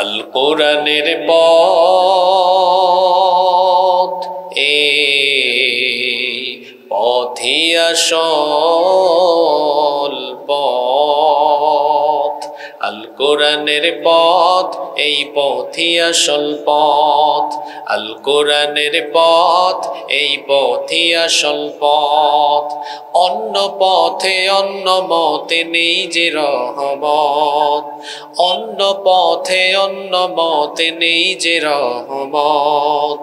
আল কোরআনের পথ এই পথই আসল পথ। আল কোরআনের পথ এই পথই আসল পথ। আল কোরআনের পথ এই পথই আসল পথ। অন্য পথে অন্য মতে নেই যে রহমত। অন্য পথে অন্য মতে নেই যে রহমত।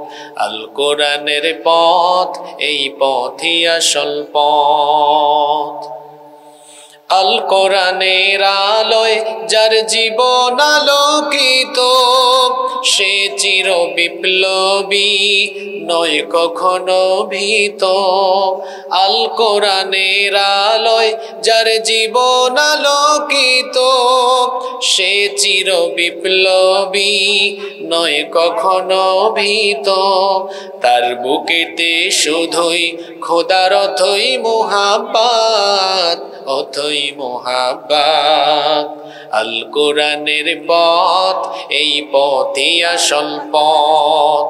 আল কোরআনের পথ এই পথই আসল পথ। আল কোরআনের আলোয় যার জীবন আলোকিত, সে চির বিপ্লবী নয় কখনো ভীত। আল কোরআনের আলোয় যার জীবন আলোকিত, সে চির বিপ্লবী নয় কখনো ভীত। তার বুকেতে শুধুই খোদার অথই মুহাব্বত, অথই মুহাব্বত। আল কোরআনের পথ এই পথই আসল পথ।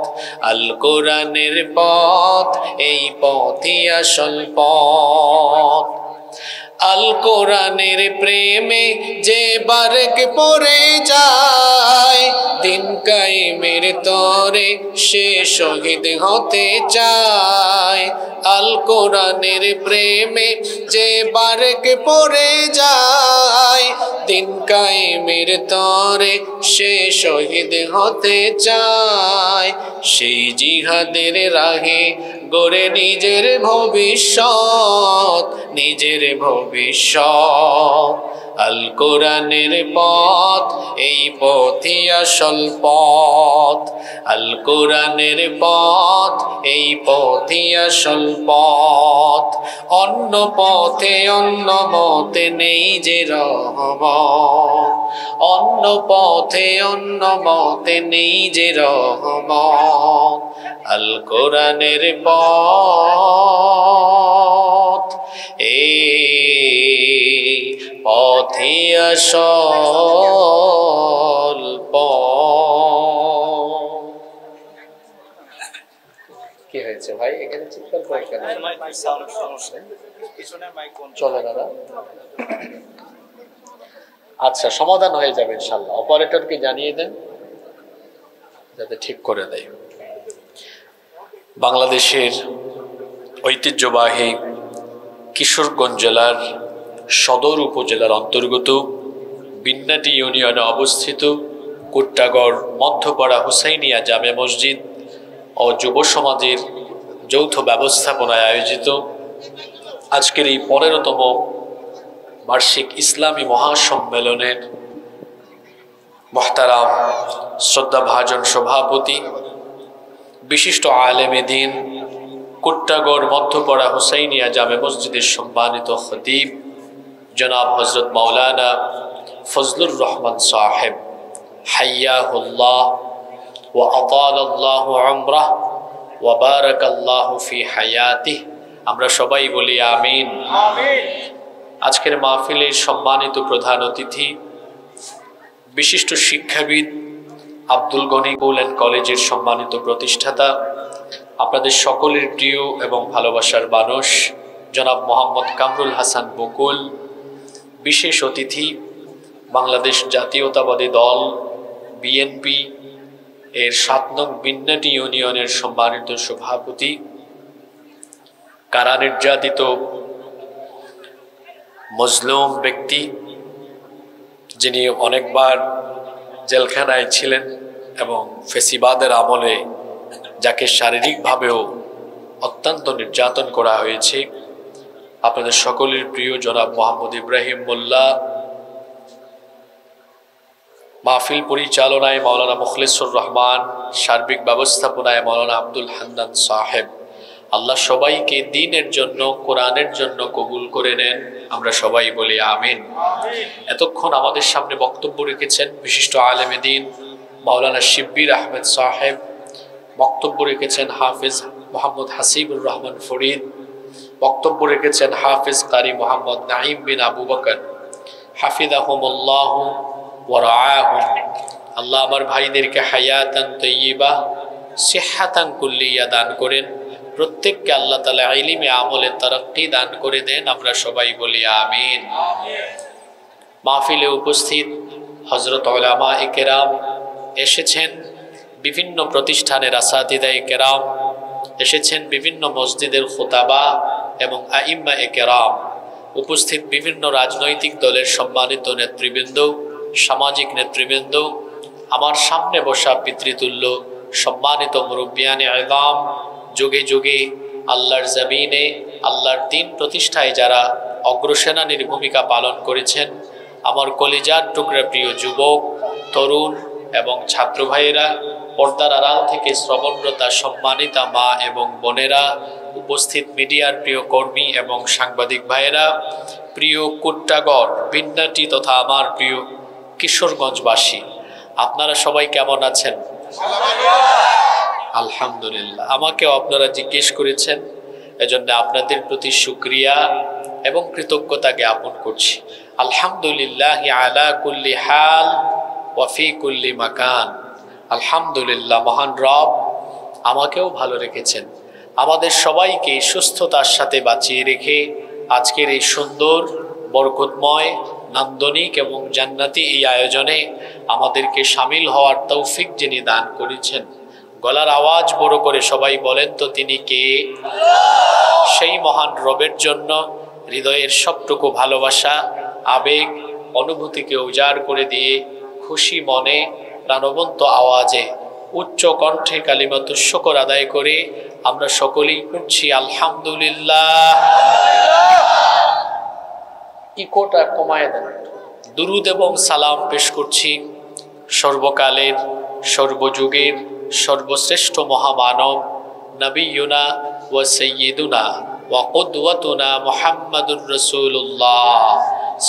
আল কোরআনের পথ এই পথই আসল পথ। আল কোরআনের প্রেমে যে বারেক পড়ে যায়, দিন কায়েমের তরে সে শহীদ হতে চায়। আল কোরআনের প্রেমে যে বারেক পড়ে যায়, দিন কায়েমের তরে সে শহীদ হতে চায়। সেই জিহাদের রাহে গড়ে নিজের ভবিষ্যৎ, নিজের ভবিষ্যৎ। আল কোরআনের পথ এই পথই আসল পথ। আল কোরআনের পথ এই পথই আসল পথ। অন্য পথে অন্য মতে নেই যে রহমত। অন্য পথে অন্য মতে নেই যে রহমত। আল কোরআনের পথ এই পথই আসল পথ। কি হয়েছে ভাই, এখানে চিৎকার করে কেন? চলে দাদা। আচ্ছা, সমাধান হয়ে যাবে ইনশাআল্লাহ। অপারেটরকে জানিয়ে দেন যাতে ঠিক করে দেয়। বাংলাদেশের ঐতিহ্যবাহী কিশোরগঞ্জ জেলার সদর উপজেলার অন্তর্গত বিন্নাটি ইউনিয়নে অবস্থিত কুট্টাগড় মধ্যপাড়া হুসাইনিয়া জামে মসজিদ ও যুব সমাজের যৌথ ব্যবস্থাপনায় আয়োজিত আজকের এই 15তম বার্ষিক ইসলামী মহাসম্মেলনের মুহতারাম শ্রদ্ধাভাজন সভাপতি, বিশিষ্ট আলেমে দ্বীন, কুট্টাগড় মধ্যপাড়া হুসাইনিয়া জামে মসজিদের সম্মানিত খতিব জনাব হযরত মাওলানা ফজলুর রহমান সাহেব হাইয়াহুল্লাহ ওয়া আতালাল্লাহু উমরাহ ওয়া বারাকাল্লাহু ফি হায়াতিহি। আমরা সবাই বলি আমিন। আজকের মাহফিলের সম্মানিত প্রধান অতিথি, বিশিষ্ট শিক্ষাবিদ, আব্দুল গনি স্কুল অ্যান্ড কলেজের সম্মানিত প্রতিষ্ঠাতা, আপনাদের সকলের প্রিয় এবং ভালোবাসার মানুষ জনাব মোহাম্মদ কামরুল হাসান বকুল, বিশেষ অতিথি বাংলাদেশ জাতীয়তাবাদী দল বিএনপি এর 7 নং বিন্নাটি ইউনিয়নের সম্মানিত সভাপতি, কারা নির্যাতিত মজলুম ব্যক্তি, যিনি অনেকবার জেলখানায় ছিলেন এবং ফেসিবাদের আমলে যাকে শারীরিকভাবেও অত্যন্ত নির্যাতন করা হয়েছে, আপনাদের সকলের প্রিয় জনাব মোহাম্মদ ইব্রাহিম মোল্লা, মাহফিল পরিচালনায় মাওলানা মুখলিসুর রহমান, সার্বিক ব্যবস্থাপনায় মাওলানা আব্দুল হান্নান সাহেব। আল্লাহ সবাইকে দ্বীনের জন্য, কোরআনের জন্য কবুল করে নেন। আমরা সবাই বলি আমিন। এতক্ষণ আমাদের সামনে বক্তব্য রেখেছেন বিশিষ্ট আলেমে দ্বীন মাওলানা শিব্বির আহমেদ সাহেব, বক্তব্য রেখেছেন হাফিজ মোহাম্মদ হাসিবুর রহমান ফরিদ, বক্তব্য রেখেছেন হাফিজ কারি মোহাম্মদ নাঈম বিন আবু বকর হাফিজাহুমুল্লাহ ওয়া রাআহুম। আল্লাহ আমার ভাইদেরকে হায়াতান তাইয়্যিবা সিহহাতান কুল্লিয়া দান করেন। প্রত্যেককে আল্লাহ তাআলা ইলমে আমলে তারাক্কি দান করে দেন। আমরা সবাই বলি আমিন। মাহফিলে উপস্থিত হযরত উলামায়ে কেরাম এসেছেন, বিভিন্ন প্রতিষ্ঠানের আসাতিদায়ে কেরাম এসেছেন, বিভিন্ন মসজিদের খুতাবা এবং আইম্মায়ে কেরাম উপস্থিত, বিভিন্ন রাজনৈতিক দলের সম্মানিত নেতৃবৃন্দ, সামাজিক নেতৃবৃন্দ, আমার সামনে বসা পিতৃতুল্য সম্মানিত মুরব্বিয়ানে আযম, যুগে যুগে আল্লাহর জমিনে আল্লাহর দ্বীন প্রতিষ্ঠায় যারা অগ্রসেনানীর ভূমিকা পালন করেছেন, আমার কলিজার টুকরা প্রিয় যুবক, তরুণ এবং ছাত্র ভাইয়েরা, পর্দার আড়াল থেকে শ্রবণরতা সম্মানিতা মা এবং বোনেরা, উপস্থিত মিডিয়ার প্রিয় কর্মী এবং সাংবাদিক ভাইয়েরা, প্রিয় কুট্টাগড়, বিন্নাটি তথা আমার প্রিয় কিশোরগঞ্জবাসী, আপনারা সবাই কেমন আছেন? আলহামদুলিল্লাহ। আমাকেও আপনারা জিজ্ঞেস করেছেন, এজন্য আপনাদের প্রতি শুকরিয়া এবং কৃতজ্ঞতা জ্ঞাপন করছি। আলহামদুলিল্লাহ আলা কুল্লি হাল ওয়া ফি কুল্লি মাকান। আলহামদুলিল্লাহ, মহান রব আমাকেও ভালো রেখেছেন, আমাদের সবাইকে সুস্থতার সাথে বাঁচিয়ে রেখে আজকের এই সুন্দর বরকতময় নান্দনিক এবং জান্নাতি এই আয়োজনে আমাদেরকে শামিল হওয়ার তৌফিক যিনি দান করেছেন, গলার আওয়াজ বড় করে সবাই বলেন তো তিনি কে? সেই মহান রবের জন্য হৃদয়ের সবটুকু ভালোবাসা, আবেগ, অনুভূতিকে উজাড় করে দিয়ে খুশি মনে প্রাণবন্ত আওয়াজে উচ্চ কণ্ঠে কালিমাতুশ শুকর আদায় করে আমরা সকলেই পড়ছি আলহামদুলিল্লাহ। ইকোটা কমায় দেন। দুরুদ এবং সালাম পেশ করছি সর্বকালের, সর্বযুগের সর্বশ্রেষ্ঠ মহামানব নবিয়ুনা ওয়া সাইয়্যিদুনা ওয়া কুদওয়াতুনা মুহাম্মাদুর রাসূলুল্লাহ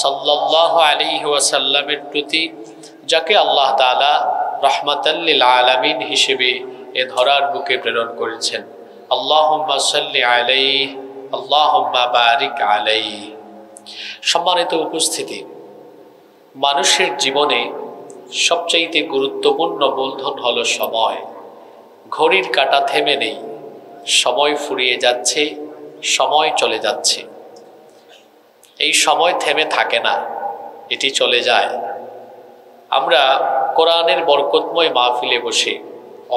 সাল্লাল্লাহু আলাইহি ওয়াসাল্লামের প্রতি, যাকে আল্লাহ তাআলা রাহমাতাল লিল আলামিন হিসেবে এ ধরার বুকে প্রেরণ করেছেন। আল্লাহুম্মা সাল্লি আলাইহি, আল্লাহুম্মা বারিক আলাইহি। সম্মানিত উপস্থিতি, মানুষের জীবনে সবচাইতে গুরুত্বপূর্ণ মূলধন হলো সময়। ঘড়ির কাঁটা থেমে নেই, সময় ফুরিয়ে যাচ্ছে, সময় চলে যাচ্ছে। এই সময় থেমে থাকে না, এটি চলে যায়। আমরা কোরআনের বরকতময় মাহফিলে বসে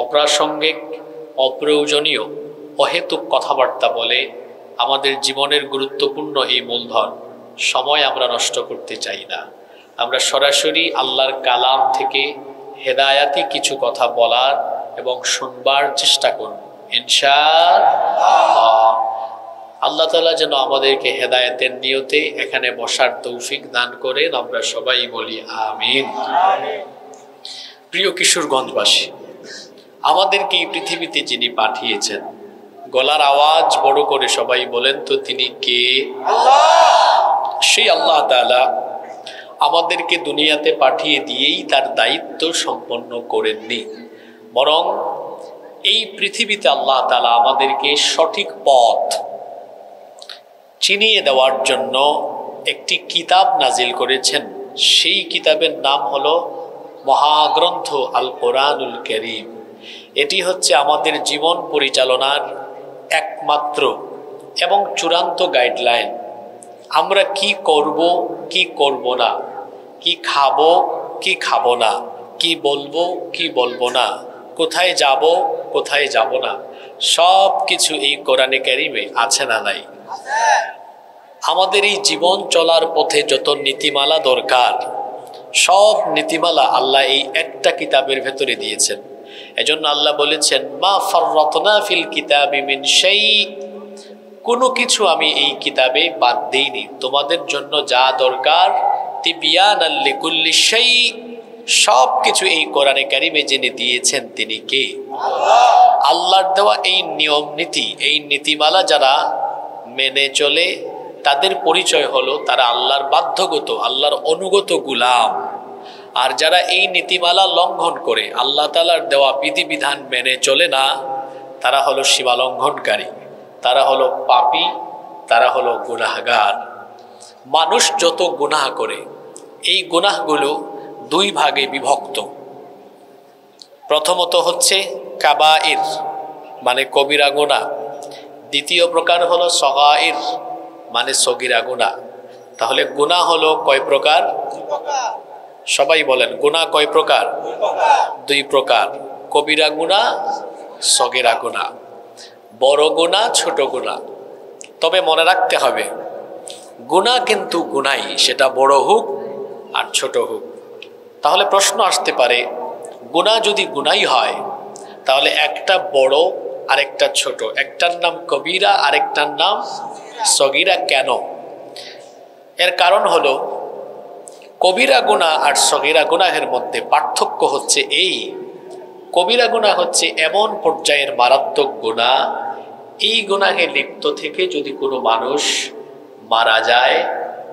অপ্রাসঙ্গিক, অপ্রয়োজনীয়, অহেতুক কথাবার্তা বলে আমাদের জীবনের গুরুত্বপূর্ণ এই মূলধন সময় আমরা নষ্ট করতে চাই না। আমরা সরাসরি আল্লাহর কালাম থেকে হেদায়াতি কিছু কথা বলার এবং শুনবার চেষ্টা করব ইনশাআল্লাহ। আল্লাহ তাআলা যেন আমাদেরকে হেদায়েতের নিয়তে এখানে বসার তৌফিক দান করেন। আমরা সবাই বলি আমিন। প্রিয় কিশোরগঞ্জবাসী, আমাদেরকে এই পৃথিবীতে যিনি পাঠিয়েছেন, গলার আওয়াজ বড় করে সবাই বলেন তো তিনি কে? সেই আল্লাহ তাআলা আমাদেরকে দুনিয়াতে পাঠিয়ে দিয়েই তার দায়িত্ব সম্পন্ন করেননি, বরং এই পৃথিবীতে আল্লাহ তাআলা আমাদেরকে সঠিক পথ চিনিয়ে দেওয়ার জন্য একটি কিতাব নাজিল করেছেন। সেই কিতাবের নাম হলো মহাগ্রন্থ আল কোরআনুল কারীম। এটি হচ্ছে আমাদের জীবন পরিচালনার একমাত্র এবং চূড়ান্ত গাইডলাইন। আমরা কি করব, কি করব না, কি খাবো, কি খাবো না, কি বলবো, কি বলবো না, কোথায় যাব, কোথায় যাব না, সব কিছু এই কোরআনে কারীমে আছে না নাই? আমাদের এই জীবন চলার পথে যত নীতিমালা দরকার, সব নীতিমালা আল্লাহ এই একটা কিতাবের ভেতরে দিয়েছেন। এজন্য আল্লাহ বলেছেন, মা ফাররাতনা ফিল কিতাবি মিন শাই, কোনো কিছু আমি এই কিতাবে বাদ দেইনি। তোমাদের জন্য যা দরকার, তিবিয়ানাল লিকুল্লি শাই, সব কিছু এই কোরআনে কারীমে যিনি দিয়েছেন তিনি কে? আল্লাহর দেওয়া এই নিয়ম নীতি, এই নীতিমালা যারা মেনে চলে তাদের পরিচয় হলো তারা আল্লাহর বাধ্যগত, আল্লাহর অনুগত গোলাম। আর যারা এই নীতিমালা লঙ্ঘন করে আল্লাহ তাআলার দেওয়া বিধিবিধান মেনে চলে না, তারা হলো সীমালঙ্ঘনকারী, তারা হলো পাপী, তারা হলো গুনাহগার। মানুষ যত গুনাহ করে, এই গুনাহগুলো দুই ভাগে বিভক্ত। প্রথমত হচ্ছে কাবাইর মানে কবিরা গুনাহ, দ্বিতীয় প্রকার হলো সগাইর মানে সগীরা গুনাহ। তাহলে গুনাহ হলো কয় প্রকার? সবাই বলেন, গুনাহ কয় প্রকার? দুই প্রকার, কবিরা গুনাহ, সগীরা গুনাহ। বড় গুনাহ, ছোট গুনাহ। তবে মনে রাখতে হবে গুনাহ কিন্তু গুনাহই, সেটা বড় হোক আর ছোট হোক। তাহলে প্রশ্ন আসতে পারে, গুনাহ যদি গুনাহই হয় তাহলে একটা বড় আরেকটা ছোট, একটার নাম কবিরা আরেকটার নাম সগীরা কেন? এর কারণ হলো কবিরা গুনাহ আর সগীরা গুনাহের মধ্যে পার্থক্য হচ্ছে এই, কবিরা গুনাহ হচ্ছে এমন পর্যায়ের মারাত্মক গুনাহ, এই গুনাহে লিপ্ত থেকে যদি কোনো মানুষ মারা যায়,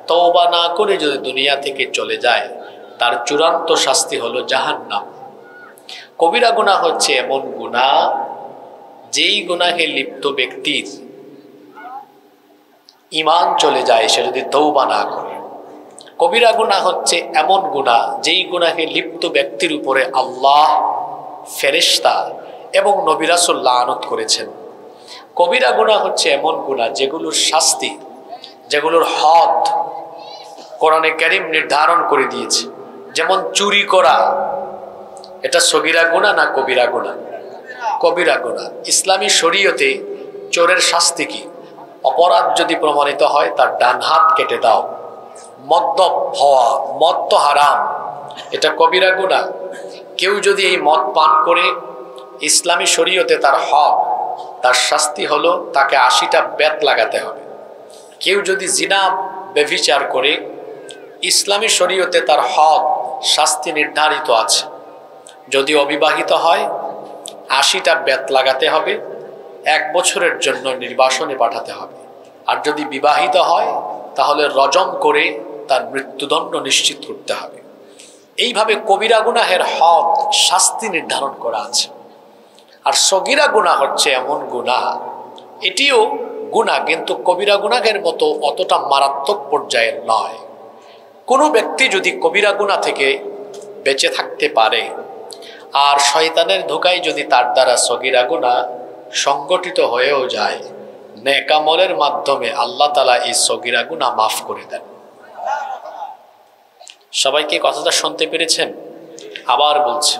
তওবা না করে যদি দুনিয়া থেকে চলে যায়, তার চূড়ান্ত শাস্তি হলো জাহান্নাম। কবিরা গুনাহ হচ্ছে এমন গুনাহ যেই গুনাহে লিপ্ত ব্যক্তির ঈমান চলে যায় সে যদি তওবা না করে। কবিরা গুনাহ হচ্ছে এমন গুনাহ যেই গুনাহে লিপ্ত ব্যক্তির উপরে আল্লাহ, ফেরেশতা এবং নবী রাসূল লানত করেছেন। কবিরা গুনাহ হচ্ছে এমন গুনাহ যেগুলোর শাস্তি, যেগুলোর হদ কোরআনে কারীম নির্ধারণ করে দিয়েছে। যেমন চুরি করা, এটা সগীরা গুনাহ না কবিরা গুনাহ? কবিরা গুনাহ। ইসলামী শরীয়তে চোরের শাস্তি কি? অপরাধ যদি প্রমাণিত হয় তার ডান হাত কেটে দাও। মদ্যপ হওয়া, মদ তো হারাম, এটা কবিরা গুনাহ। কেউ যদি এই মদ পান করে, ইসলামী শরীয়তে তার হক, তার শাস্তি হলো তাকে ৮০টা বেত লাগাতে হবে। কেউ যদি জিনা ব্যভিচার করে, ইসলামী শরীয়তে তার হক, শাস্তি নির্ধারিত আছে। যদি অবিবাহিত হয় ৮০টা বেত লাগাতে হবে, ১ বছরের জন্য নির্বাসনে পাঠাতে হবে। আর যদি বিবাহিত হয় তাহলে রজম করে তার মৃত্যুদণ্ড নিশ্চিত করতে হবে। এইভাবে কবিরা গুনাহের হদ, শাস্তি নির্ধারণ করা আছে। আর সগীরা গুনাহ হচ্ছে এমন গুনাহ, এটিও গুনাহ কিন্তু কবিরা গুনাহের মতো অতটা মারাত্মক পর্যায়ের নয়। কোনো ব্যক্তি যদি কবিরা গুনাহ থেকে বেঁচে থাকতে পারে আর শয়তানের ধোঁকায় যদি তার দ্বারা সগীরা গুনাহ সংগঠিত হয়েও যায়, নেক আমলের মাধ্যমে আল্লাহ তাআলা এই সগীরা গুনাহ মাফ করে দেন। সবাইকে কথাটা শুনতে পেরেছেন? আবার বলছি,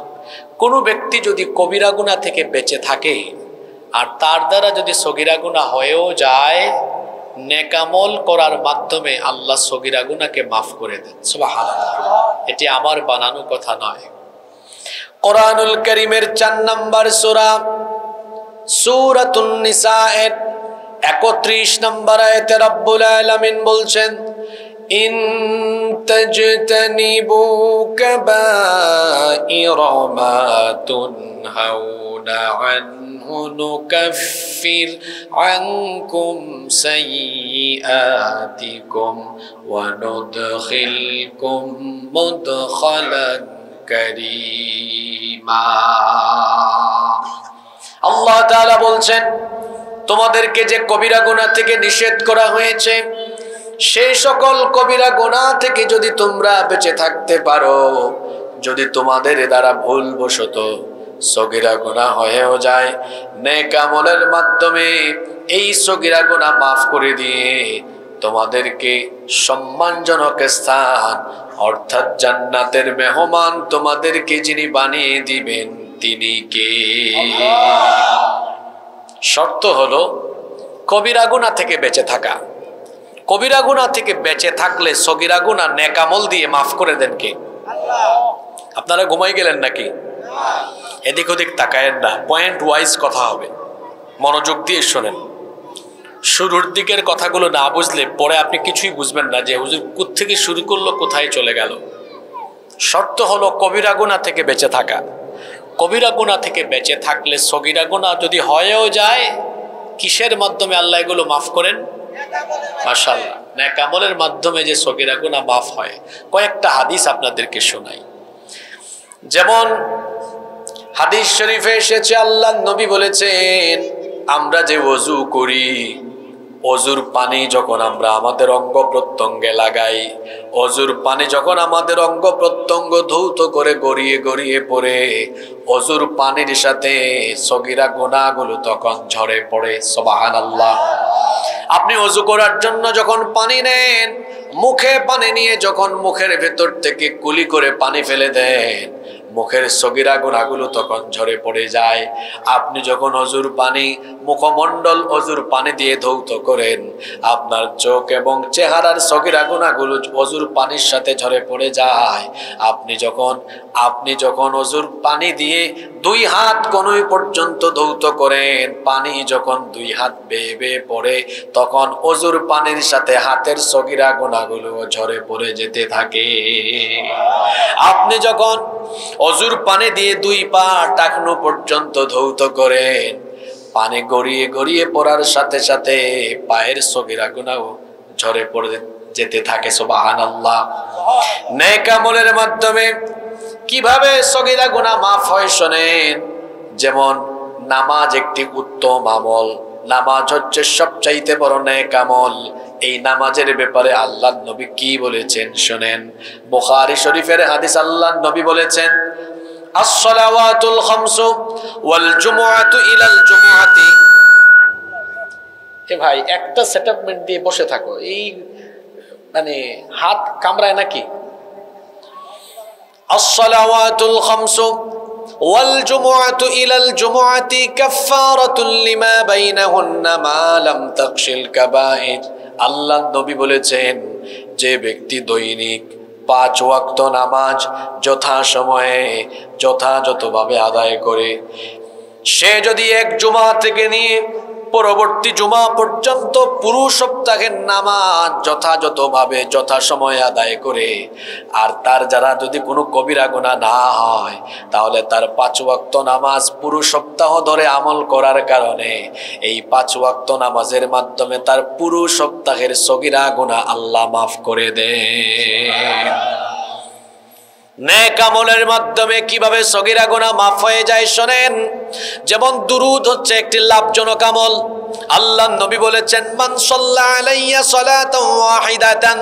কোনো ব্যক্তি যদি কবিরা গুনাহ থেকে বেঁচে থাকে আর তার দ্বারা যদি সগীরা গুনাহ হয়েও যায়, নেক আমল করার মাধ্যমে আল্লাহ সগীরা গুনাহকে মাফ করে দেন। সুবহানাল্লাহ। এটি আমার বানানো কথা নয়। কোরআনুল কারীমের ৪ নম্বর সূরা সূরাতুন নিসা এর ৩১ নম্বর আয়াতে রব্বুল আলামিন বলছেন, ইন তাজতানিবু কাবাইরা মা তুনহাউনা আনহু নুকাফির আনকুম সাইয়্যাতিকুম ওয়া নুদখিলকুম মুদখালান কারীমা। আল্লাহ তাআলা বলছেন, তোমাদেরকে যে কবিরা গুনাহ থেকে নিষেধ করা হয়েছে, সেই সকল কবিরা গুনাহ থেকে যদি তোমরা বেঁচে থাকতে পারো, যদি তোমাদের দ্বারা ভুলবশত সগীরা গুনাহ হয়েও যায়, নেক আমলের মাধ্যমে এই সগীরা গুনাহ মাফ করে দিয়ে তোমাদেরকে সম্মানজনক স্থান অর্থাৎ জান্নাতের মেহমান তোমাদেরকে যিনি বানিয়ে দিবেন তিনি কে? শর্ত হলো কবিরা গুনাহ থেকে বেঁচে থাকা। কবিরা গুনাহ থেকে বেঁচে থাকলে সগীরা গুনাহ নেক আমল দিয়ে মাফ করে দেন কে? আল্লাহ। আপনারা ঘুমাই গেলেন নাকি? এদিক ওদিক তাকায়েন না, পয়েন্ট ওয়াইজ কথা হবে, মনোযোগ দিয়ে শোনেন। শুরুর দিকের কথাগুলো না বুঝলে পরে আপনি কিছুই বুঝবেন না যে হুজুর কোত্থেকে শুরু করলো, কোথায় চলে গেল। শর্ত হলো কবিরা গুনাহ থেকে বেঁচে থাকা। কবিরা গুনাহ থেকে বেঁচে থাকলে সগীরা গুনাহ যদি হয়েও যায়, কিসের মাধ্যমে আল্লাহ এগুলো মাফ করেন? মাশাআল্লাহ, নেক আমলের মাধ্যমে যে সগীরা গুনাহ মাফ হয়। কয়েকটা হাদিস আপনাদেরকে শোনাই। যেমন হাদিস শরীফে এসেছে, আল্লাহর নবী বলেছেন, আমরা যে ওযু করি, অজুর পানি যখন আমরা আমাদের অঙ্গ প্রত্যঙ্গে লাগাই, অজুর পানি যখন আমাদের অঙ্গ প্রত্যঙ্গ ধৌত করে গড়িয়ে গড়িয়ে পড়ে, অজুর পানির সাথে সগীরা গুনাহগুলো তখন ঝরে পড়ে। সুবহানাল্লাহ। আপনি অজু করার জন্য যখন পানি নেন, মুখে পানি নিয়ে যখন মুখের ভেতর থেকে কুলি করে পানি ফেলে দেন, মুখের সগীরা গুনাহগুলো তখন ঝরে পড়ে যায়। আপনি যখন অজুর পানি, মুখমণ্ডল অজুর পানি দিয়ে ধৌত করেন, আপনার চোখ এবং চেহারার সগীরা গুনাহগুলো অজুর পানির সাথে ঝরে পড়ে যায়। আপনি যখন অজুর পানি দিয়ে 2 হাত কনুই পর্যন্ত ধৌত করেন, পানি যখন 2 হাত বেয়ে বেয়ে পড়ে, তখন অজুর পানির সাথে হাতের সগীরা গুনাহগুলো ঝরে পড়ে যেতে থাকে। আপনি যখন অজুর পানি দিয়ে 2 পা টাকনু পর্যন্ত ধৌত করেন, পানি গড়িয়ে গড়িয়ে পড়ার সাথে সাথে পায়ের সগীরা গুনাহ ঝরে পড়ে যেতে থাকে। সুবহানাল্লাহ। নেক আমলের মাধ্যমে কিভাবে সগীরা গুনাহ মাফ হয় শোনেন। যেমন নামাজ একটি উত্তম আমল, নামাজ হচ্ছে সবচাইতে বড় নেক আমল। এই নামাজের ব্যাপারে আল্লাহর নবী কি বলেছেন শোনেন। বুখারী শরীফের হাদিস, আল্লাহর নবী বলেছেন, as-salawatul khamsu wal jumu'atu ila al-jumu'ati। এ ভাই, একটা সেটআপমেন্ট দিয়ে বসে থাকো, এই মানে হাত কামড়ায় নাকি? as-salawatul khamsu wal jumu'atu ila al-jumu'ati kaffaratun lima bainahunna ma lam takhshil kaba'ir। আল্লাহর নবী বলেছেন, যে ব্যক্তি দৈনিক 5 ওয়াক্ত নামাজ যথাসময়ে যথাযথভাবে আদায় করে, সে যদি এক জুমা থেকে নিয়ে পরবর্তী জুমা পর্যন্ত পুরো সপ্তাহের নামাজ যথাযথভাবে যথাসময়ে আদায় করে, আর তার যারা যদি কোনো কবিরা গুনাহ না হয়, তাহলে তার 5 ওয়াক্ত নামাজ পুরো সপ্তাহ ধরে আমল করার কারণে এই 5 ওয়াক্ত নামাজের মাধ্যমে তার পুরো সপ্তাহের সগীরা গুনাহ আল্লাহ মাফ করে দেন। নেক আমলের মাধ্যমে কিভাবে সগীরা গুনাহ মাফ হয়ে যায় শোনেন। যেমন দুরূদ হচ্ছে একটি লাভজনক আমল। আল্লাহর নবী বলেছেন, মান সাল্লা আলাইয়া সালাতান ওয়াহিদাতান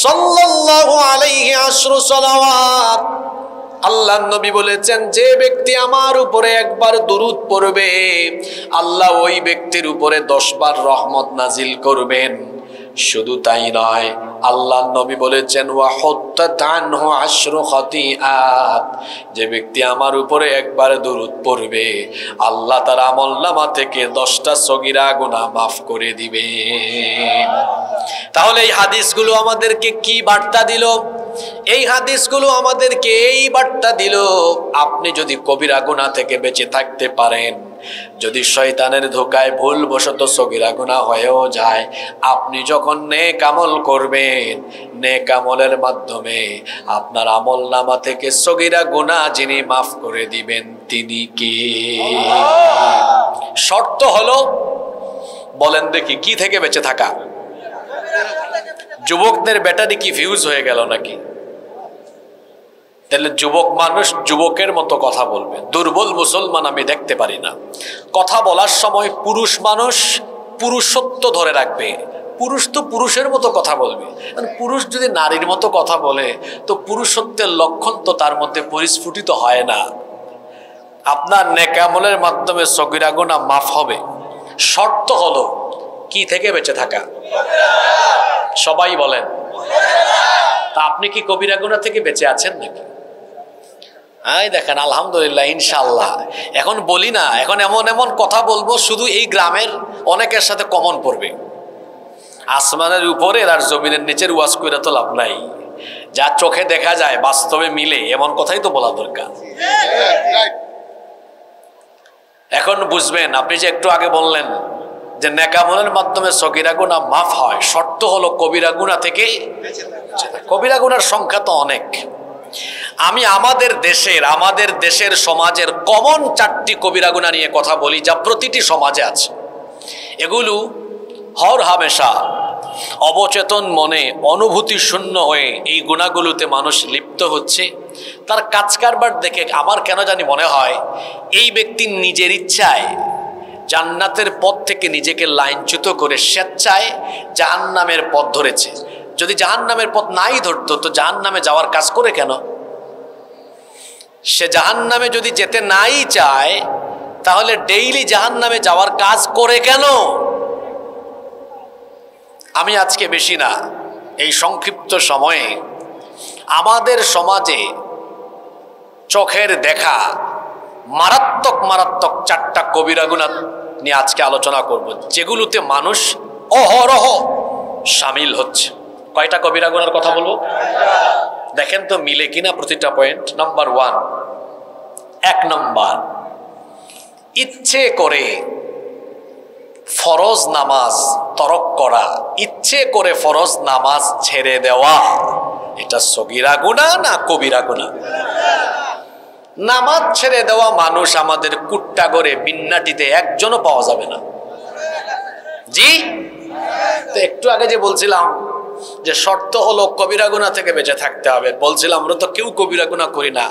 সাল্লাল্লাহু আলাইহি আশরু সালাওয়াত। আল্লাহর নবী বলেছেন, যে ব্যক্তি আমার উপরে একবার দুরূদ পড়বে, আল্লাহ ওই ব্যক্তির উপরে 10 বার রহমত নাজিল করবেন। শুধু তাই নয়, আল্লাহর নবী বলেছেন, ওয়া হুত্তাত আনহু আশরু খাতিআত। যে ব্যক্তি আমার উপরে একবার দুরূদ পড়বে, আল্লাহ তার আমলনামা থেকে 10টা সগীরা গুনাহ মাফ করে দিবেন। তাহলে এই হাদিসগুলো আমাদেরকে কি বার্তা দিল? এই হাদিসগুলো আমাদেরকে এই বার্তা দিল, আপনি যদি কবিরা গুনাহ থেকে বেঁচে থাকতে পারেন, যদি শয়তানের ধোকায় ভুলবশত সগীরা গুনাহ হয়েও যায়, আপনি যখন নেক আমল করবেন, নেক আমলের মাধ্যমে আপনার আমলনামা থেকে সগীরা গুনাহ যিনি মাফ করে দিবেন তিনি কে? শর্ত হলো, বলেন দেখি, কি থেকে বেঁচে থাকা? যুবকদের ব্যাটারি কি ফিউজ হয়ে গেল নাকি? তাহলে যুবক মানুষ যুবকের মতো কথা বলবে। দুর্বল মুসলমান আমি দেখতে পারি না। কথা বলার সময় পুরুষ মানুষ পুরুষত্ব ধরে রাখবে। পুরুষ তো পুরুষের মতো কথা বলবে। পুরুষ যদি নারীর মতো কথা বলে, তো পুরুষত্বের লক্ষণ তো তার মধ্যে পরিস্ফুটিত হয় না। আপনার নেক আমলের মাধ্যমে সগীরা গুনাহ মাফ হবে। শর্ত হলো, কি থেকে বেঁচে থাকা? সবাই বলেন। তা আপনি কি কবিরা গুনাহ থেকে বেঁচে আছেন নাকি? দেখেন, আলহামদুলিল্লাহ, ইনশাআল্লাহ। এখন বলি না, এখন এমন এমন কথা বলবো, শুধু এই গ্রামের অনেকের সাথে কমন পড়বে। আসমানের উপরে আর জমিনের নিচের ওয়াজ কইরা তো লাভ নাই। যা চোখে দেখা যায় বাস্তবে মিলে, এমন কথাই তো বলা দরকার। এখন বুঝবেন, আপনি যে একটু আগে বললেন যে নেক আমলের মাধ্যমে সগীরা গুনাহ মাফ হয়, শর্ত হলো কবিরা গুনাহ থেকে। কবিরা গুনার সংখ্যা তো অনেক। আমি আমাদের দেশের সমাজের কমন 4টি কবিরা গুনাহ নিয়ে কথা বলি, যা প্রতিটি সমাজে আছে। এগুলো হর হামেশা অবচেতন মনে অনুভূতি শূন্য হয়ে এই গুনাহগুলোতে মানুষ লিপ্ত হচ্ছে। তার কাজ কারবার দেখে আমার কেন জানি মনে হয় এই ব্যক্তি নিজের ইচ্ছায় জান্নাতের পথ থেকে নিজেকে লাইনচ্যুত করে স্বেচ্ছায় জাহান্নামের পথ ধরেছে। যদি জাহান্নামের পথ নাই ধরতো তো জাহান্নামে যাওয়ার কাজ করে কেন? সে জাহান্নামে যদি যেতে নাই চায় তাহলে ডেইলি জাহান্নামে যাওয়ার কাজ করে কেন? আমি আজকে বেশি না, এই সংক্ষিপ্ত সময়ে আমাদের সমাজে চোখের দেখা মারাত্মক মারাত্মক 4টা কবিরা গুনাহ নিয়ে আজকে আলোচনা করব, যেগুলোতে মানুষ অহরহ শামিল হচ্ছে। কয়টা কবিরা গুনার কথা বলবো? দেখেন তো মিলে কিনা প্রতিটা পয়েন্ট। নাম্বার 1, 1 নম্বর, ইচ্ছে করে ফরজ নামাজ তরক করা, ইচ্ছে করে ফরজ নামাজ ছেড়ে দেওয়া, এটা সগীরা গুনাহ না কবিরা গুনাহ? নামাজ ছেড়ে দেওয়া মানুষ আমাদের কুট্টাগড়ে বিন্নাটিতে একজনও পাওয়া যাবে না। জি, তো একটু আগে যে বলছিলাম যে শর্ত হলো কবিরা গুনাহ থেকে বেঁচে থাকতে হবে, বলছিলাম আমরা তো কেউ কবিরা গুনাহ করি না,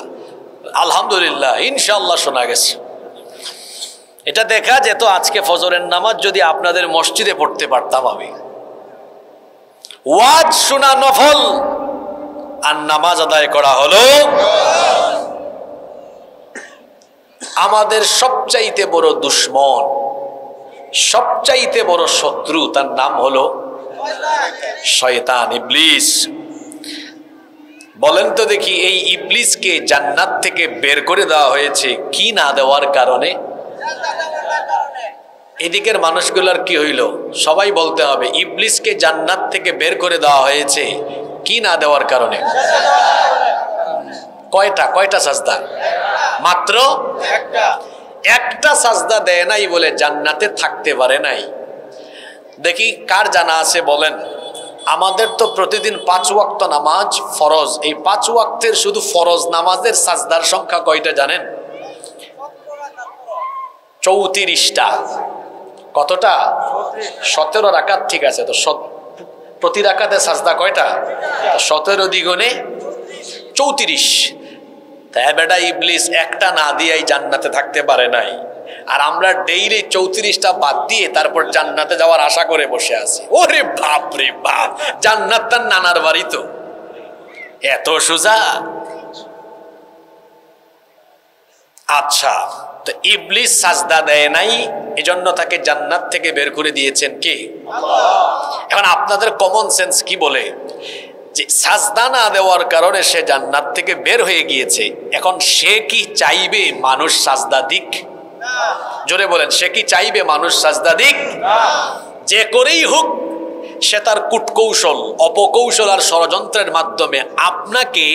আলহামদুলিল্লাহ, ইনশাআল্লাহ শোনা গেছে। এটা দেখা যেত আজকে ফজরের নামাজ যদি আপনাদের মসজিদে পড়তে পারতাম আমি। ওয়াজ শোনা নফল আর নামাজ আদায় করা হলো আমাদের সবচাইতে বড় দুশ্মন, সবচাইতে বড় শত্রু, তার নাম হলো শয়তান, ইবলিস। বলেন তো দেখি, এই ইবলিসকে জান্নাত থেকে বের করে দেওয়া হয়েছে কি না দেওয়ার কারণে? এদিকের মানুষগুলোর কি হইল? সবাই বলতে হবে, ইবলিসকে জান্নাত থেকে বের করে দেওয়া হয়েছে কি না দেওয়ার কারণে? কয়টা সাজদা? মাত্র একটা সাজদা দেয় নাই বলে জান্নাতে থাকতে পারে নাই। দেখি কার জানা আছে বলেন। আমাদের তো প্রতিদিন 5 ওয়াক্ত নামাজ ফরজ, এই 5 ওয়াক্তের শুধু ফরজ নামাজের সাজদার সংখ্যা কয়টা জানেন? 34টা। কতটা? 17 রাকাত। ঠিক আছে, তো প্রতি রাকাতে সাজদা কয়টা? 17 দ্বিগুণে 34। তাই বেটা ইবলিস একটা না দিয়েই জান্নাতে থাকতে পারে নাই, আর আমরা ডেইলি 34টা বাদ দিয়ে তারপর জান্নাতে যাওয়ার আশা করে বসে আছি। ওরে বাপ রে বাপ, জান্নাত তার নানার বাড়ি, তো এত সোজা? আচ্ছা, তো ইবলিস সাজদা দেয় নাই, এজন্য তাকে জান্নাত থেকে বের করে দিয়েছেন কে? আল্লাহ। এখন আপনাদের কমন সেন্স কি বলে যে সাজদা না দেওয়ার কারণে সে জান্নাত থেকে বের হয়ে গিয়েছে, এখন সে কি চাইবে মানুষ সাজদা দিক? জোরে বলেন, সে কি চাইবে মানুষ সাজদা দিক? যে করেই হোক সে তার কূটকৌশল, অপকৌশল আর ষড়যন্ত্রের মাধ্যমে আপনাকে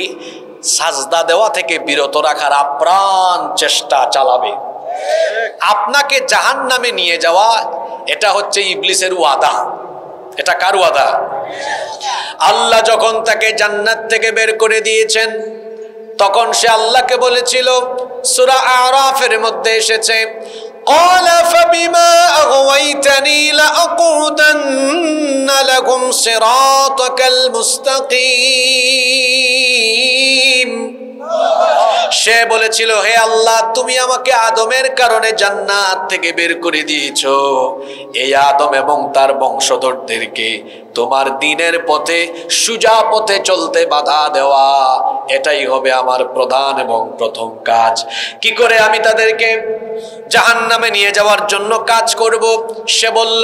সাজদা দেওয়া থেকে বিরত রাখার আপ্রাণ চেষ্টা চালাবে। আপনাকে জাহান্নামে নিয়ে যাওয়া, এটা হচ্ছে ইবলিসের ওয়াদা। এটা কার ওয়াদা? আল্লাহ যখন তাকে জান্নাত থেকে বের করে দিয়েছেন তখন সে আল্লাহকে বলেছিল, সূরা আরাফের মধ্যে এসেছে, قال فبما أغويتني لأقعدن لهم صراطك المستقيم। সে বলেছিল, হে আল্লাহ, তুমি আমাকে আদমের কারণে জান্নাত থেকে বের করে দিয়েছো, এই আদম এবং তার বংশধরদেরকে তোমার দ্বীনের পথে, সুজা পথে চলতে বাধা দেওয়া, এটাই হবে আমার প্রধান এবং প্রথম কাজ। কি করে আমি তাদেরকে জাহান্নামে নিয়ে যাওয়ার জন্য কাজ করব? সে বলল,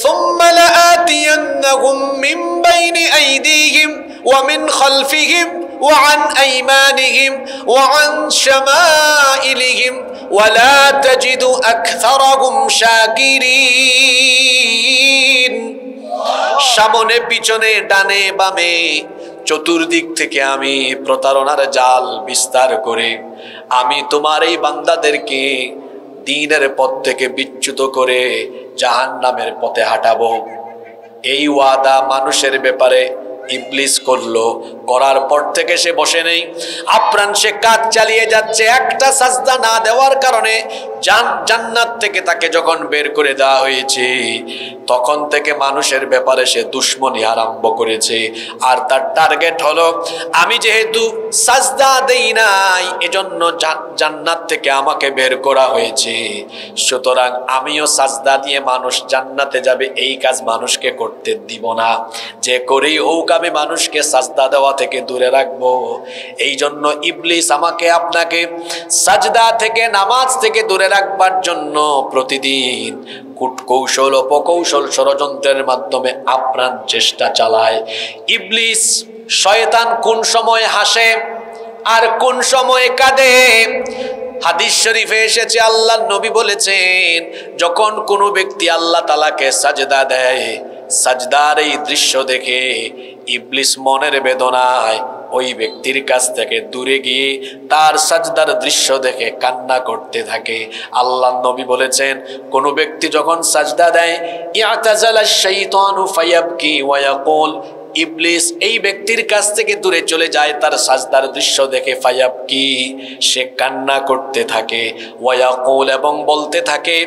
সুম্মা লাআতিয়ান্নাহুম মিন বাইনি আইদিহিম ওয়া মিন খালফিহিম ওয়া আন আইমানিহিম ওয়া আন শামাইলিহিম ওয়া লা তাজিদু আকসারাহুম শাকিরিন। সামনে পিছনে ডানে বামে চতুর্দিক থেকে আমি প্রতারণার জাল বিস্তার করে আমি তোমার এই বান্দাদেরকে দ্বীনের পথ থেকে বিচ্যুত করে জাহান্নামের পথে হাঁটাবো। এই ওয়াদা মানুষের ব্যাপারে ইবলিস করলো, করার পর থেকে সে বসে নেই, আপ্রাণ সে কাজ চালিয়ে যাচ্ছে। একটা সাজদা না দেওয়ার কারণে জান্নাত থেকে তাকে যখন বের করে দেওয়া হয়েছে, তখন থেকে মানুষের ব্যাপারে সে দুশ্মনী আরম্ভ করেছে। আর তার টার্গেট হলো, আমি যেহেতু সাজদা দেই নাই এজন্য জান্নাত থেকে আমাকে বের করা হয়েছে, সুতরাং আমিও সাজদা দিয়ে মানুষ জান্নাতে যাবে এই কাজ মানুষকে করতে দিব না। যে করেই হোক আমি মানুষকে সাজদা দেওয়া থেকে দূরে রাখবো। এই জন্য ইবলিস আমাকে আপনাকে সাজদা থেকে, নামাজ থেকে দূরে রাখবার জন্য প্রতিদিন কূটকৌশল অপকৌশল ষড়যন্ত্রের মাধ্যমে আপ্রাণ চেষ্টা চালায়। ইবলিস শয়তান কোন সময় হাসে আর কোন সময় কাঁদে, হাদিস শরীফে এসেছে, আল্লাহর নবী বলেছেন, যখন কোনো ব্যক্তি আল্লাহ তাআলাকে সাজদা দেয়, সাজদার এই দৃশ্য দেখে ইবলিস মনের বেদনায় ওই ব্যক্তির কাছ থেকে দূরে গিয়ে তার সাজদার দৃশ্য দেখে কান্না করতে থাকে। আল্লাহর নবী বলেছেন, কোন ব্যক্তি যখন সাজদা দেয়, ইয়াতাজালাশ শাইতানু ফায়াবকি ওয়া ইয়াকুল, ইবলিস এই ব্যক্তির কাছ থেকে দূরে চলে যায় তার সাজদার দৃশ্য দেখে। ফায়াবকি, সে কান্না করতে থাকে। ওয়া ইয়াকুল, এবং বলতে থাকে,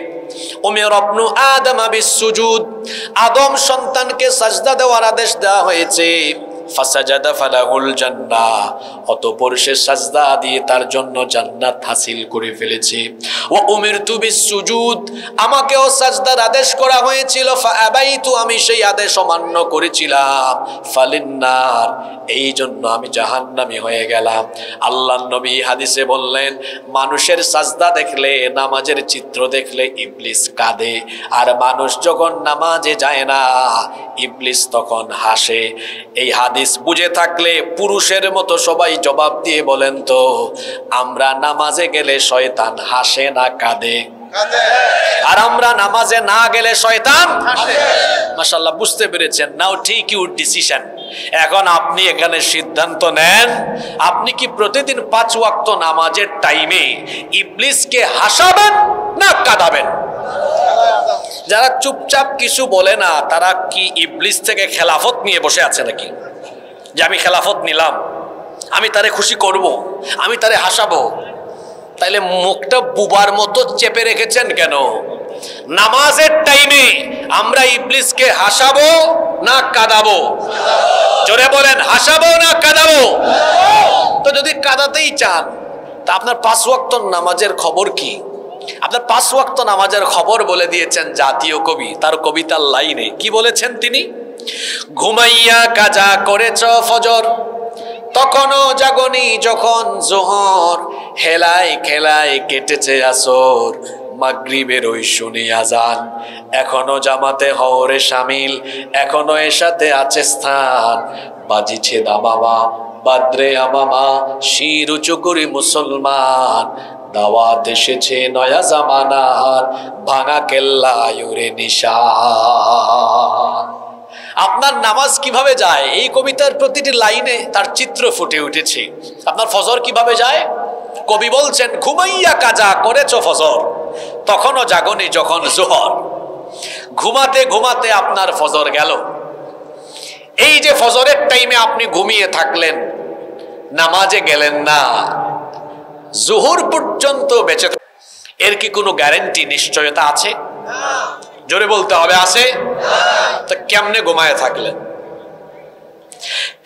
উমির ইবনু আদম বিসসুজুদ, আদম সন্তানকে সাজদা দেওয়ার আদেশ দেওয়া হয়েছে। ফাসাজাদা ফালাহুল জান্নাহ, অতঃপর সে সাজদা দিয়ে তার জন্য জান্নাত হাসিল করে ফেলেছে। ওয়া উমিরতু বিসসুজুদ, আমাকেও সাজদার আদেশ করা হয়েছিল। ফাআবাইতু, আমি সেই আদেশ অমান্য করেছিলাম। ফালিন্নার, এই জন্য আমি জাহান্নামী হয়ে গেলাম। আল্লাহর নবী হাদিসে বললেন, মানুষের সাজদা দেখলে, নামাজের চিত্র দেখলে ইবলিস কাঁদে, আর মানুষ যখন নামাজে যায় না ইবলিস তখন হাসে। এই হাদিস বুঝে থাকলে পুরুষের মতো সবাই জবাব দিয়ে বলেন তো, আমরা নামাজে গেলে শয়তান হাসে না কাঁদে? আর আমরা নামাজে না গেলে শয়তান হাসে। মাশাআল্লাহ, বুঝতে পেরেছেন? নাও টেক ইউর ডিসিশন। এখন আপনি এখানে সিদ্ধান্ত নেন, আপনি কি প্রতিদিন 5 ওয়াক্ত নামাজের টাইমে ইবলিসকে হাসাবেন না কাঁদাবেন? যারা চুপচাপ কিছু বলে না, তারা কি ইবলিস থেকে খেলাফত নিয়ে বসে আছে নাকি? যে আমি খেলাফত নিলাম, আমি তারে খুশি করব, আমি তারে হাসাবো। তাইলে মুখটা বুবার মতো চেপে রেখেছেন কেন? নামাজের টাইমে আমরা ইবলিসকে হাসাবো না কাঁদাবো? জোরে বলেন, হাসাবো না কাঁদাবো? তো যদি কাঁদাতেই চান, তা আপনার 5 ওয়াক্ত নামাজের খবর কি? আপনার 5 ওয়াক্ত নামাজের খবর বলে দিয়েছেন জাতীয় কবি, তার কবিতার লাইনে কি বলেছেন তিনি? ঘুমাইয়া কাজা করেছ ফজর, তখনও জাগনি যখন জোহর, হেলায় খেলায় কেটেছে আসর, মাগরিবের ওই শুনি আজান, এখনো জামাতে হওরে শামিল, এখনো এসাতে আছে স্থান, বাজিছে দামামা বাদ্রে আমামা, শির উঁচু করি মুসলমান, দাওয়াত এসেছে নয়া জামানার, ভাঙা কেল্লায় ওরে নিশান। আপনার নামাজ কিভাবে যায়, এই কবিতার প্রতিটি লাইনে তার চিত্র ফুটে উঠেছে। আপনার ফজর কিভাবে যায়? কবি বলছেন, ঘুমাইয়া কাজা করেছ ফজর, তখনও জাগনি যখন জোহর। ঘুমাতে ঘুমাতে আপনার ফজর গেল। এই যে ফজরের টাইমে আপনি ঘুমিয়ে থাকলেন, নামাজে গেলেন না, জোহর পর্যন্ত বেঁচে, এর কি কোনো গ্যারান্টি, নিশ্চয়তা আছে? জোরে বলতে হবে, আছে? তো কেমনে ঘুমায় থাকলেন?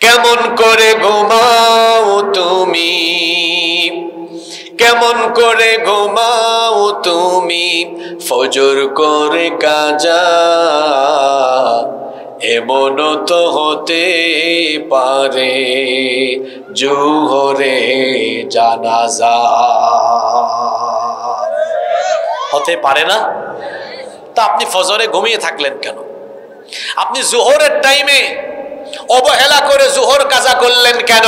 কেমন করে ঘুমাও তুমি, কেমন করে ঘুমাও তুমি, ফজর করে কাজা, এমন তো হতে পারে জোহরে জানাজা। হতে পারে না? তা আপনি ফজরে ঘুমিয়ে থাকলেন কেন? আপনি জোহরের টাইমে অবহেলা করে জোহর কাজা করলেন কেন?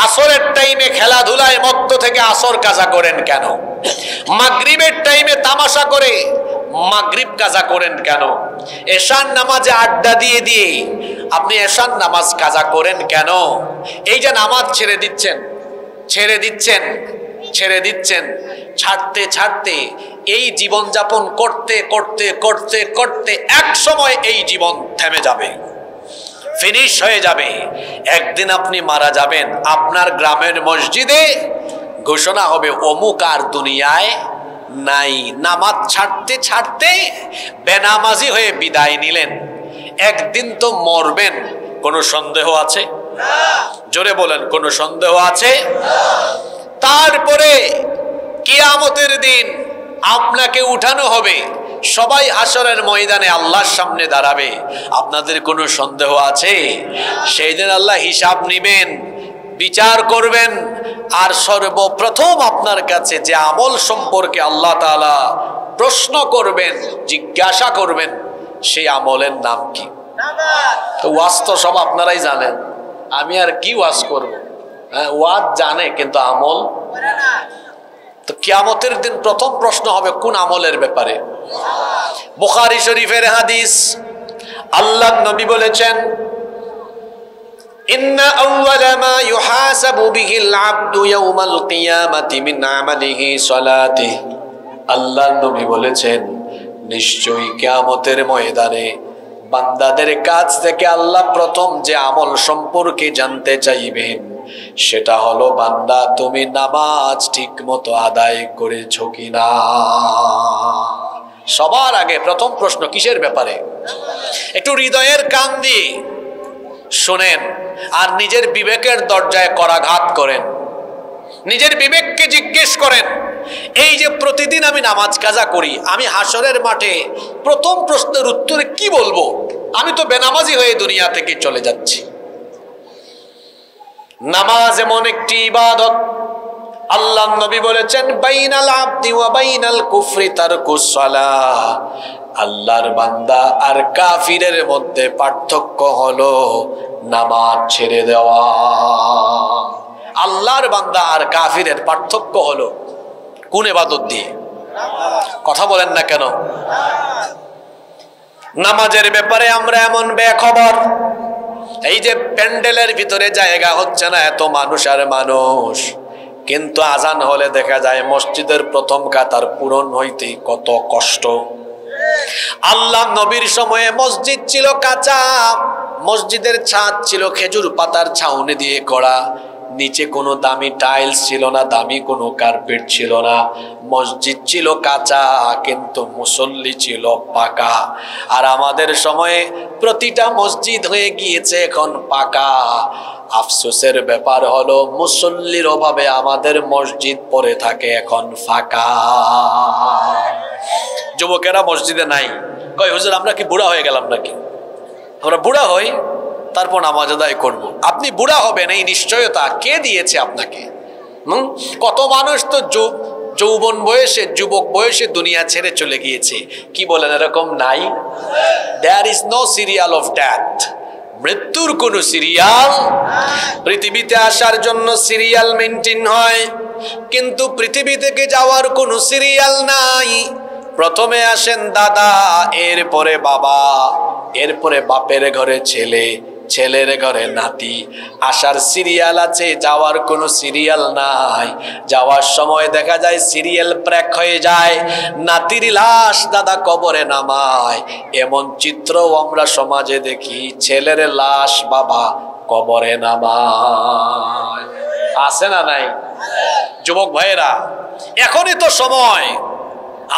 আসরের টাইমে খেলাধুলায় মত্ত থেকে আসর কাজা করেন কেন? মাগরিবের টাইমে তামাশা করে মাগরিব কাজা করেন কেন? এশার নামাজে আড্ডা দিয়ে দিয়ে আপনি এশার নামাজ কাজা করেন কেন? এই যে নামাজ ছেড়ে দিচ্ছেন, ছেড়ে দিচ্ছেন, ছেড়ে দিচ্ছেন, ছাড়তে ছাড়তে এই জীবন যাপন করতে করতে করতে করতে এক সময় এই জীবন থেমে যাবে। ফিনিশ হয়ে যাবে। একদিন আপনি মারা যাবেন, আপনার গ্রামের মসজিদে ঘোষণা হবে অমুক আর দুনিয়ায় নাই। নামাজ ছাড়তে ছাড়তে বেনামাজি হয়ে বিদায় নিলেন, একদিন তো মরবেন, কোনো সন্দেহ আছে? জোরে বলেন, কোনো সন্দেহ আছে? তারপরে কিয়ামতের দিন আপনাকে উঠানো হবে, সবাই হাসরের ময়দানে আল্লাহর সামনে দাঁড়াবে। আপনাদের কোনো সন্দেহ আছে? সেই দিন আল্লাহ হিসাব নিবেন, বিচার করবেন, আর সর্বপ্রথম আপনার কাছে যে আমল সম্পর্কে আল্লাহ তাআলা প্রশ্ন করবেন, জিজ্ঞাসা করবেন, সেই আমলের নাম কি? তো ওয়াজ তো সব আপনারাই জানেন, আমি আর কি ওয়াজ করব? ওয়াজ জানে কিন্তু আমল। তো কিয়ামতের দিন প্রথম প্রশ্ন হবে কোন আমলের ব্যাপারে? বুখারী শরীফের হাদিস, আল্লাহর নবী বলেছেন, ইন্না আউওয়ালা মা ইউহাসাবু বিহিল আবদু ইয়াউমাল কিয়ামাতি মিন আমালিহি সালাতিহি। আল্লাহর নবী বলেছেন, নিশ্চয়ই কিয়ামতের ময়দানে বান্দাদের কাছ থেকে আল্লাহ প্রথম যে আমল সম্পর্কে জানতে চাইবেন সেটা হলো, বান্দা তুমি নামাজ ঠিক মতো আদায় করেছো কিনা। সবার আগে প্রথম প্রশ্ন কিসের ব্যাপারে? একটু হৃদয়ের কান দিয়ে শোনেন, আর নিজের বিবেকের দরজায় করাঘাত করেন, নিজের বিবেককে জিজ্ঞেস করেন, এই যে প্রতিদিন আমি নামাজ কাজা করি, আমি হাসরের মাঠে প্রথম প্রশ্নের উত্তরে কি বলবো? আমি তো বেনামাজি হয়ে দুনিয়া থেকে চলে যাচ্ছি। নামাজ এমন একটি ইবাদত, আল্লাহ নবী বলেছেন, বাইনাল আবদি ওয়া বাইনাল কুফরি তারকুস সালাহ। আল্লাহর বান্দা আর কাফিরের মধ্যে পার্থক্য হলো নামাজ ছেড়ে দেওয়া। আল্লাহর বান্দা আর কাফিরের পার্থক্য হলো কোন ইবাদত দিয়ে? কথা বলেন না কেন? নামাজের ব্যাপারে আমরা এমন বেখবর, এই যে প্যান্ডেলের ভিতরে জায়গা হচ্ছে না, এত মানুষ আর মানুষ, কিন্তু আজান হলে দেখা যায় মসজিদের প্রথম কাতার পূরণ হইতে কত কষ্ট। আল্লাহ নবীর সময়ে মসজিদ ছিল কাঁচা, মসজিদের ছাদ ছিল খেজুর পাতার ছাউনি দিয়ে করা, নিচে কোনো দামি টাইলস ছিল না, দামি কোনো কার্পেট ছিল না, মসজিদ ছিল কাঁচা কিন্তু মুসল্লি ছিল পাকা। আর আমাদের সময়ে প্রতিটা মসজিদ হয়ে গিয়েছে এখন পাকা। আফসোসের ব্যাপার হলো মুসল্লির অভাবে আমাদের মসজিদ পড়ে থাকে এখন ফাঁকা। যুবকেরা মসজিদে নাই, কয় হুজুর আমরা কি বুড়া হয়ে গেলাম নাকি? আমরা বুড়া হই তারপর নামাজ আদায় করবো। আপনি বুড়া হবেন এই নিশ্চয়তা কে দিয়েছে আপনাকে? কত মানুষ তো যৌবন বয়সে, যুবক বয়সে দুনিয়া ছেড়ে চলে গিয়েছে। কি বলেন, এরকম নাই? There is no serial of death. মৃত্যুর কোন সিরিয়াল? পৃথিবীতে আসার জন্য সিরিয়াল মেনটেন হয়, কিন্তু পৃথিবী থেকে যাওয়ার কোন সিরিয়াল নাই। প্রথমে আসেন দাদা, এরপরে বাবা, এরপরে বাপের ঘরে ছেলে, ছেলের ঘরে নাতি। আসার সিরিয়াল আছে, যাওয়ার কোনো সিরিয়াল নাই। যাওয়ার সময় দেখা যায় সিরিয়াল ব্রেক হয়ে যায়, নাতির লাশ দাদা কবরে নামায়। এমন চিত্রও আমরা সমাজে দেখি, ছেলের লাশ বাবা কবরে নামায়। আছে না নাই? যুবক ভাইয়েরা, এখনই তো সময়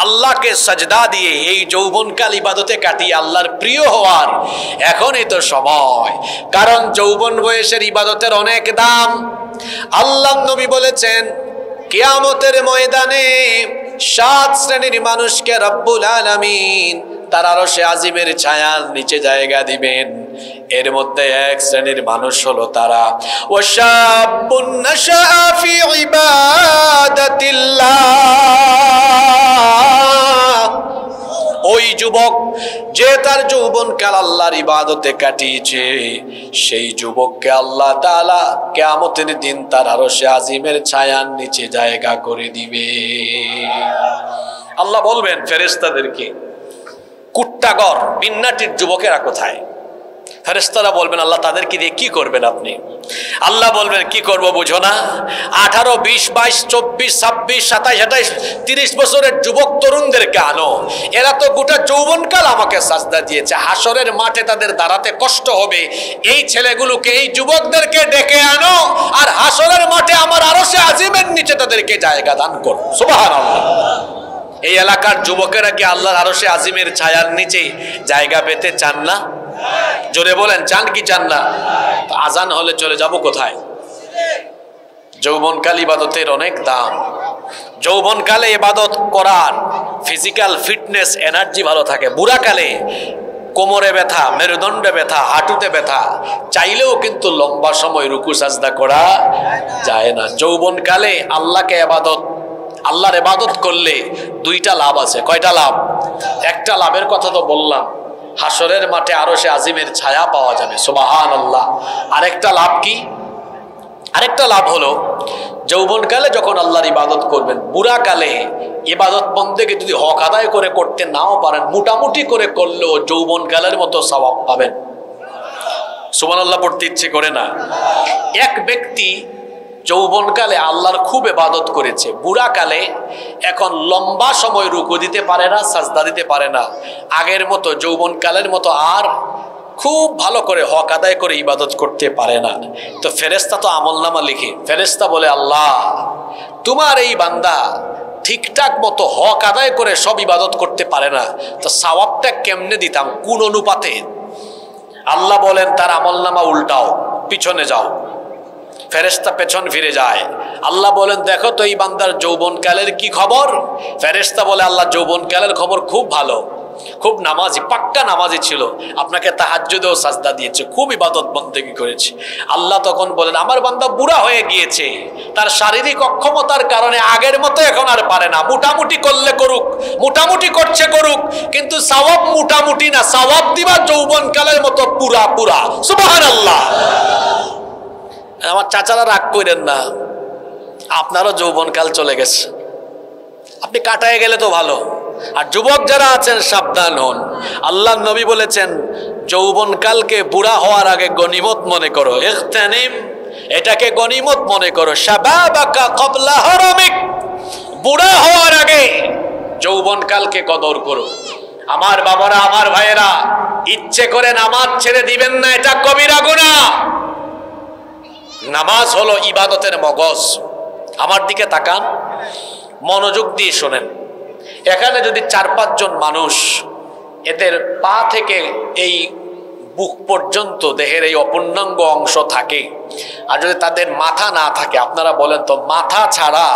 আল্লাহকে সাজদা দিয়ে এই যৌবনকাল ইবাদতে কাটিয়ে আল্লাহর প্রিয় হওয়ার। এখনই তো সময়, কারণ যৌবন বয়সের ইবাদতের অনেক দাম। আল্লাহ নবী বলেছেন, কিয়ামতের ময়দানে 7 শ্রেণীর মানুষকে রব্বুল আলামিন তার আরশে আজিমের ছায়ার নিচে জায়গা দিবেন। এর মধ্যে 1 শ্রেণীর মানুষ হলো তারা, ওয়াশাবুন নাশআ ফি ইবাদাতিল্লাহ। ওই যুবক যে তার যৌবনকাল আল্লাহর ইবাদতে কাটিয়েছে, সেই যুবককে আল্লাহ তাআলা কিয়ামতের দিন তার আরশে আজিমের ছায়ার নিচে জায়গা করে দিবে। আল্লাহ বলবেন ফেরেশতাদেরকে, কুট্টাগর বিন্নাটির যুবকেরা কোথায়? ফেরেশতারা বলবেন আল্লাহ তাদেরকে দিয়ে কি করবেন আপনি? আল্লাহ বলবেন কি করব বুঝো না? 18, 20, 22, 24, 26, 27, 28, 30 বছরের যুবক তরুণদেরকে আনো, এরা তো গোটা যৌবনকাল আমাকে সাজদা দিয়েছে, হাসরের মাঠে তাদের দাঁড়াতে কষ্ট হবে, এই ছেলেগুলোকে, এই যুবকদেরকে ডেকে আনো আর হাসরের মাঠে আমার আরশে আজিমের নিচে তাদেরকে জায়গা দান করো। সুবহানাল্লাহ। এই এলাকার যুবকেরা কি আল্লাহর আরশে আজিমের ছায়ার নিচে জায়গা পেতে চান না? জোরে বলেন, চান কি চান না? আজান হলে চলে যাব কোথায়? যৌবনকাল ইবাদতের অনেক দাম। যৌবনকালে ইবাদত করার ফিজিক্যাল ফিটনেস, এনার্জি ভালো থাকে। বুড়াকালে কোমরে ব্যথা, মেরুদণ্ডে ব্যথা, হাঁটুতে ব্যথা, চাইলেও কিন্তু লম্বা সময় রুকু সাজদা করা যায় না। যৌবনকালে আল্লাহর ইবাদত করলে দুইটা লাভ আছে। কয়টা লাভ? একটা লাভের কথা তো বললাম, হাসরের মাঠে আরশে আজিমের ছায়া পাওয়া যাবে। সুবহানাল্লাহ। আরেকটা লাভ কি? আরেকটা লাভ হলো যৌবনকালে যখন আল্লাহর ইবাদত করবেন, বুড়াকালে ইবাদত বন্দেকে যদি হক আদায় করে করতে নাও পারেন, মোটামুটি করে করলেও যৌবনকালের মতো সওয়াব পাবেন। সুবহানাল্লাহ পড়তে ইচ্ছে করে না? এক ব্যক্তি যৌবনকালে আল্লাহর খুব ইবাদত করেছে, বুড়াকালে এখন লম্বা সময় রুকু দিতে পারে না, সাজদা দিতে পারে না, আগের মতো যৌবনকালের মতো আর খুব ভালো করে হক আদায় করে ইবাদত করতে পারে না। তো ফেরেশতা তো আমলনামা লিখে, ফেরেশতা বলে আল্লাহ তোমার এই বান্দা ঠিকঠাক মতো হক আদায় করে সব ইবাদত করতে পারে না, তো সওয়াবটা কেমনে দিতাম, কোন অনুপাতে? আল্লাহ বলেন তার আমলনামা উল্টাও, পিছনে যাও। ফেরেশতা পেছন ফিরে যায়। আল্লাহ বলেন দেখো তো এই বান্দার যৌবনকালের কি খবর? ফেরেশতা বলে আল্লাহ যৌবনকালের খবর খুব ভালো, খুব নামাজি, পাক্কা নামাজি ছিল, আপনাকে তাহাজ্জুদেও সাজদা দিয়েছে, খুব ইবাদত বন্দেগী করেছে। আল্লাহ তখন বলেন আমার বান্দা বুড়া হয়ে গিয়েছে, তার শারীরিক অক্ষমতার কারণে আগের মতো এখন আর পারে না, মোটামুটি করলে করুক, মোটামুটি করছে করুক, কিন্তু সওয়াব মোটামুটি না, সওয়াব দিবা যৌবনকালের মতো পুরা পুরা। সুবহানাল্লাহ। আমার চাচারা রাগ করেন না, আপনারও যৌবনকাল চলে গেছে, আপনি কাটায় গেলে তো ভালো। আর যুবক যারা আছেন সাবধান হন। আল্লাহ নবী বলেছেন যৌবনকালকে বুড়া হওয়ার আগে গনিমত মনে করো, ইগতানিম, এটাকে গনিমত মনে করো। শাবাবাকা ক্বাবলা হারামিক, বুড়া হওয়ার আগে যৌবনকালকে কদর করো। আমার বাবারা, আমার ভাইয়েরা, ইচ্ছে করে নামাজ ছেড়ে দিবেন না, এটা কবিরা গুনাহ। নামাজ হলো ইবাদতের মগজ। আমার দিকে তাকান, মনোযোগ দিয়ে শোনেন। এখানে যদি 4-5 জন মানুষ এদের পা থেকে এই বুক পর্যন্ত দেহের এই অপূর্ণাঙ্গ অংশ থাকে, আর যদি তাদের মাথা না থাকে, আপনারা বলেন তো মাথা ছাড়া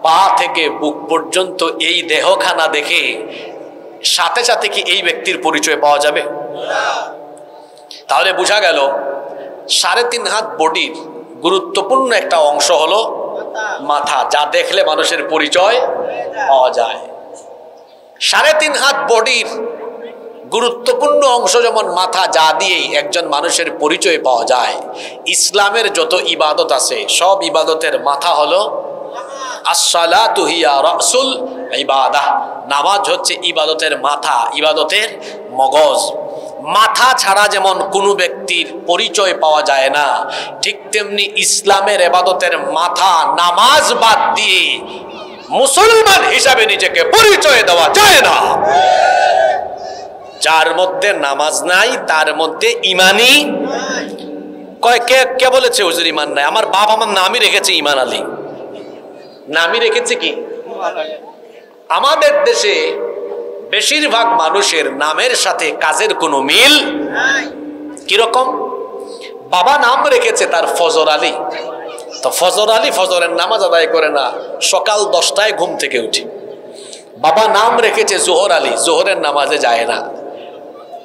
পা থেকে বুক পর্যন্ত এই দেহখানা দেখে সাথে সাথে কি এই ব্যক্তির পরিচয় পাওয়া যাবে? তাহলে বোঝা গেল 3.5 হাত বডির গুরুত্বপূর্ণ একটা অংশ হলো মাথা, যা দেখলে মানুষের পরিচয় পাওয়া যায়। 3.5 হাত বডির গুরুত্বপূর্ণ অংশ যেমন মাথা, যা দিয়েই একজন মানুষের পরিচয় পাওয়া যায়। ইসলামের যত ইবাদত আছে সব ইবাদতের মাথা হলো আসসালাতু হিয়া রাসুল ইবাদাহ, নামাজ হচ্ছে ইবাদতের মাথা, ইবাদতের মগজ। মাথা ছাড়া যেমন কোনো ব্যক্তির পরিচয় পাওয়া যায় না, ঠিক তেমনি ইসলামের ইবাদতের মাথা নামাজ বাদ দিয়ে মুসলমান হিসাবে নিজেকে পরিচয় দেওয়া যায় না। যার মধ্যে নামাজ নাই তার মধ্যে ইমানই কয়। কে বলেছে হুজুর ইমান নাই? আমার বাপ আমার নামই রেখেছে ইমান আলী, নামই রেখেছে কি? আমাদের দেশে বেশিরভাগ মানুষের নামের সাথে কাজের কোনো মিল কিরকম? বাবা নাম রেখেছে তার ফজর আলী, তো ফজর আলী ফজরের নামাজ আদায় করে না, সকাল 10টায় ঘুম থেকে উঠে। বাবা নাম রেখেছে জোহর আলী, জোহরের নামাজে যায় না।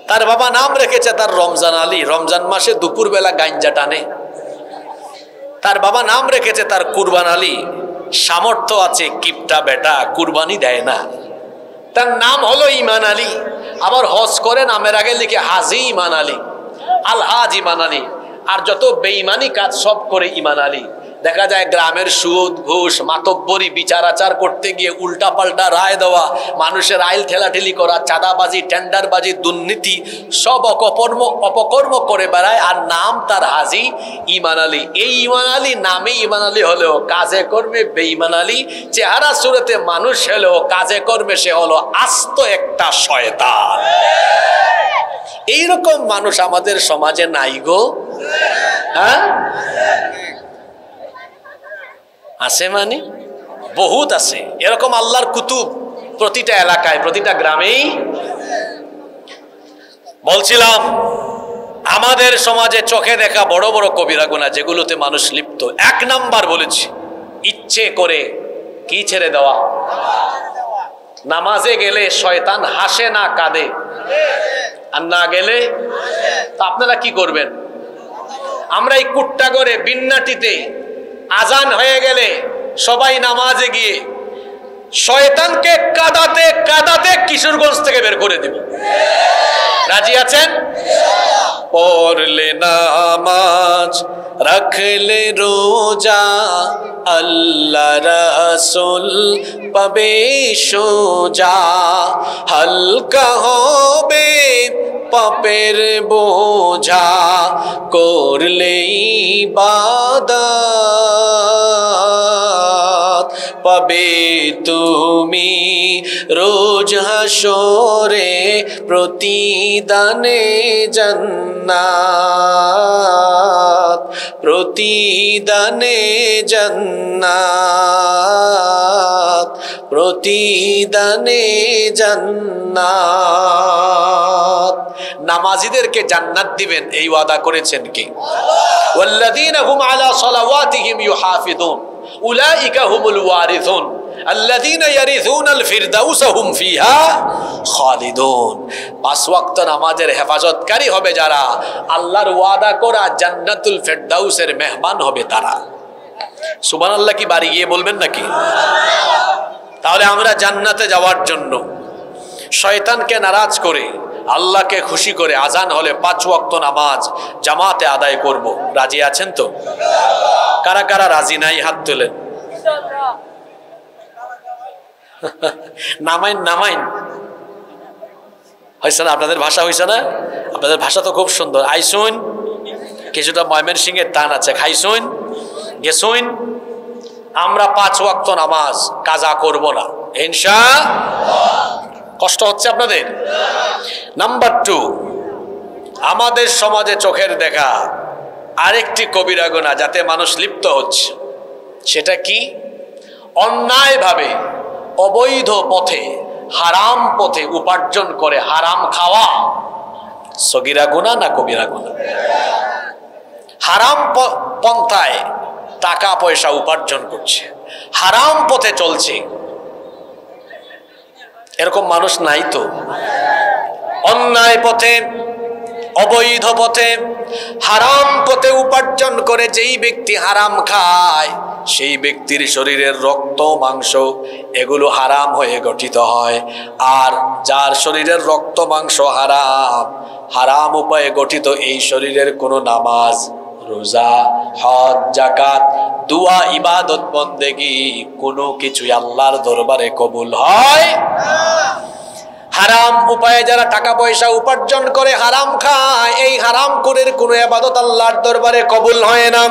তার বাবা নাম রেখেছে তার রমজান আলী, রমজান মাসে দুপুরবেলা গাঞ্জা টানে। তার বাবা নাম রেখেছে তার কুরবান আলী, সামর্থ্য আছে কিপটা বেটা, কুরবানি দেয় না। তার নাম হলো ইমান আলী, আবার হজ করে নামের আগে লিখে হাজি ইমান আলী, আল হাজ ইমান আলী। আর যত বেঈমানি কাজ সব করে ইমান আলী। দেখা যায় গ্রামের সুদ ঘুষ মাতব্বরি বিচার আচার করতে গিয়ে উল্টা পাল্টা রায় দেওয়া, মানুষের আইল ঠেলাঠেলি করা, চাঁদাবাজি, টেন্ডারবাজি, দুর্নীতি, সব অপকর্ম করে বেড়ায়, আর নাম তার হাজি ঈমান আলী। এই ঈমান আলী নামে ঈমান আলী হলেও কাজে কর্মে বেঈমান আলী, চেহারা সুরতে মানুষ হলেও কাজে কর্মে সে হলো আস্ত একটা শয়তান। এইরকম মানুষ আমাদের সমাজে নাই গো? হ্যাঁ আছে, মানে বহুত আছে এরকম আল্লাহর কুতুব প্রতিটা এলাকায়, প্রতিটা গ্রামেই। বলছিলাম আমাদের সমাজে চোখে দেখা বড় বড় কবিরা গুনাহ যেগুলোতে মানুষ লিপ্ত, 1 নাম্বার বলেছি ইচ্ছে করে কি ছেড়ে দেওয়া? নামাজে গেলে শয়তান হাসে না কাঁদে? আর না গেলে তো আপনারা কি করবেন? আমরা এই কুট্টাগড়ে বিন্নাটিতে আজান হয়ে গেলে সবাই নামাজে গিয়ে শয়তানকে কাঁদাতে কাঁদাতে কিশোরগঞ্জ থেকে বের করে দিব। রাজি আছেন? পড়লে নামাজ, রাখলে রোজা, আল্লাহ রাসূল পাবে সোজা, হালকা হবে পাপের বোঝা, করলে ইবাদত পাবে তুমি রোজ হাসরে প্রতিদানে জান্নাত, প্রতিদানে জান্নাত, প্রতিদানে জান্নাত। নামাজীদেরকে জান্নাত দিবেন এই ওয়াদা করেছেন কে? ওয়াল্লাযীনা হুম আলা সালাওয়াতিহিম ইউহাফিযুন উলাইকা হুমুল ওয়ারিসুন আল্লাযীনা ইয়ারিসুনাল ফিরদাউস হুম ফিহা খালিদুন। 5 ওয়াক্ত নামাজের হেফাজতকারী হবে যারা, আল্লাহর ওয়াদা করা জান্নাতুল ফিরদাউসের মেহমান হবে তারা। সুবহানাল্লাহ কি বাড়ি গিয়ে বলবেন নাকি? তাহলে আমরা জান্নাতে যাওয়ার জন্য শয়তানকে নারাজ করে আল্লাহকে খুশি করে আজান হলে 5 ওয়াক্ত নামাজ জামাতে আদায় করব। রাজি আছেন তো? কারা কারা রাজি নাই হাত তোলেন। নামাইন নামাইন। হয়েছে না? আপনাদের ভাষা হয়েছে না? আপনাদের ভাষা তো খুব সুন্দর। আইসুন, কিছুটা ময়মনসিংহের টান আছে। খাইসুন, গেসুন। আমরা 5 ওয়াক্ত নামাজ কাজা করব না ইনশাআল্লাহ। কষ্ট হচ্ছে আপনাদের? নাম্বার 2, আমাদের সমাজে চোখের দেখা আরেকটি কবিরা গুনাহ যাতে মানুষ লিপ্ত হচ্ছে, সেটা কি? অন্যায়ভাবে অবৈধ পথে হারাম পথে উপার্জন করে হারাম খাওয়া। সগীরা গুনাহ না কবিরা গুনাহ? হারাম পন্থায় টাকা পয়সা উপার্জন করছে, হারাম পথে চলছে, এরকম মানুষ নাই তো? অন্যায় পথে অবৈধ পথে হারাম পথে উপার্জন করে যেই ব্যক্তি হারাম খায়, সেই ব্যক্তির শরীরের রক্ত মাংস এগুলো হারাম হয়ে গঠিত হয়। আর যার শরীরের রক্ত মাংস হারাম, হারাম উপায়ে গঠিত এই শরীরের কোনো নামাজ, রোজা, হজ, যাকাত, দুয়া, ইবাদত, বন্দেগী কোনো কিছুই আল্লাহর দরবারে কবুল হয় না। হারাম উপায়ে যারা টাকা পয়সা উপার্জন করে হারাম খায়, এই হারাম করে কোনো ইবাদত আল্লাহর দরবারে কবুল হয় না।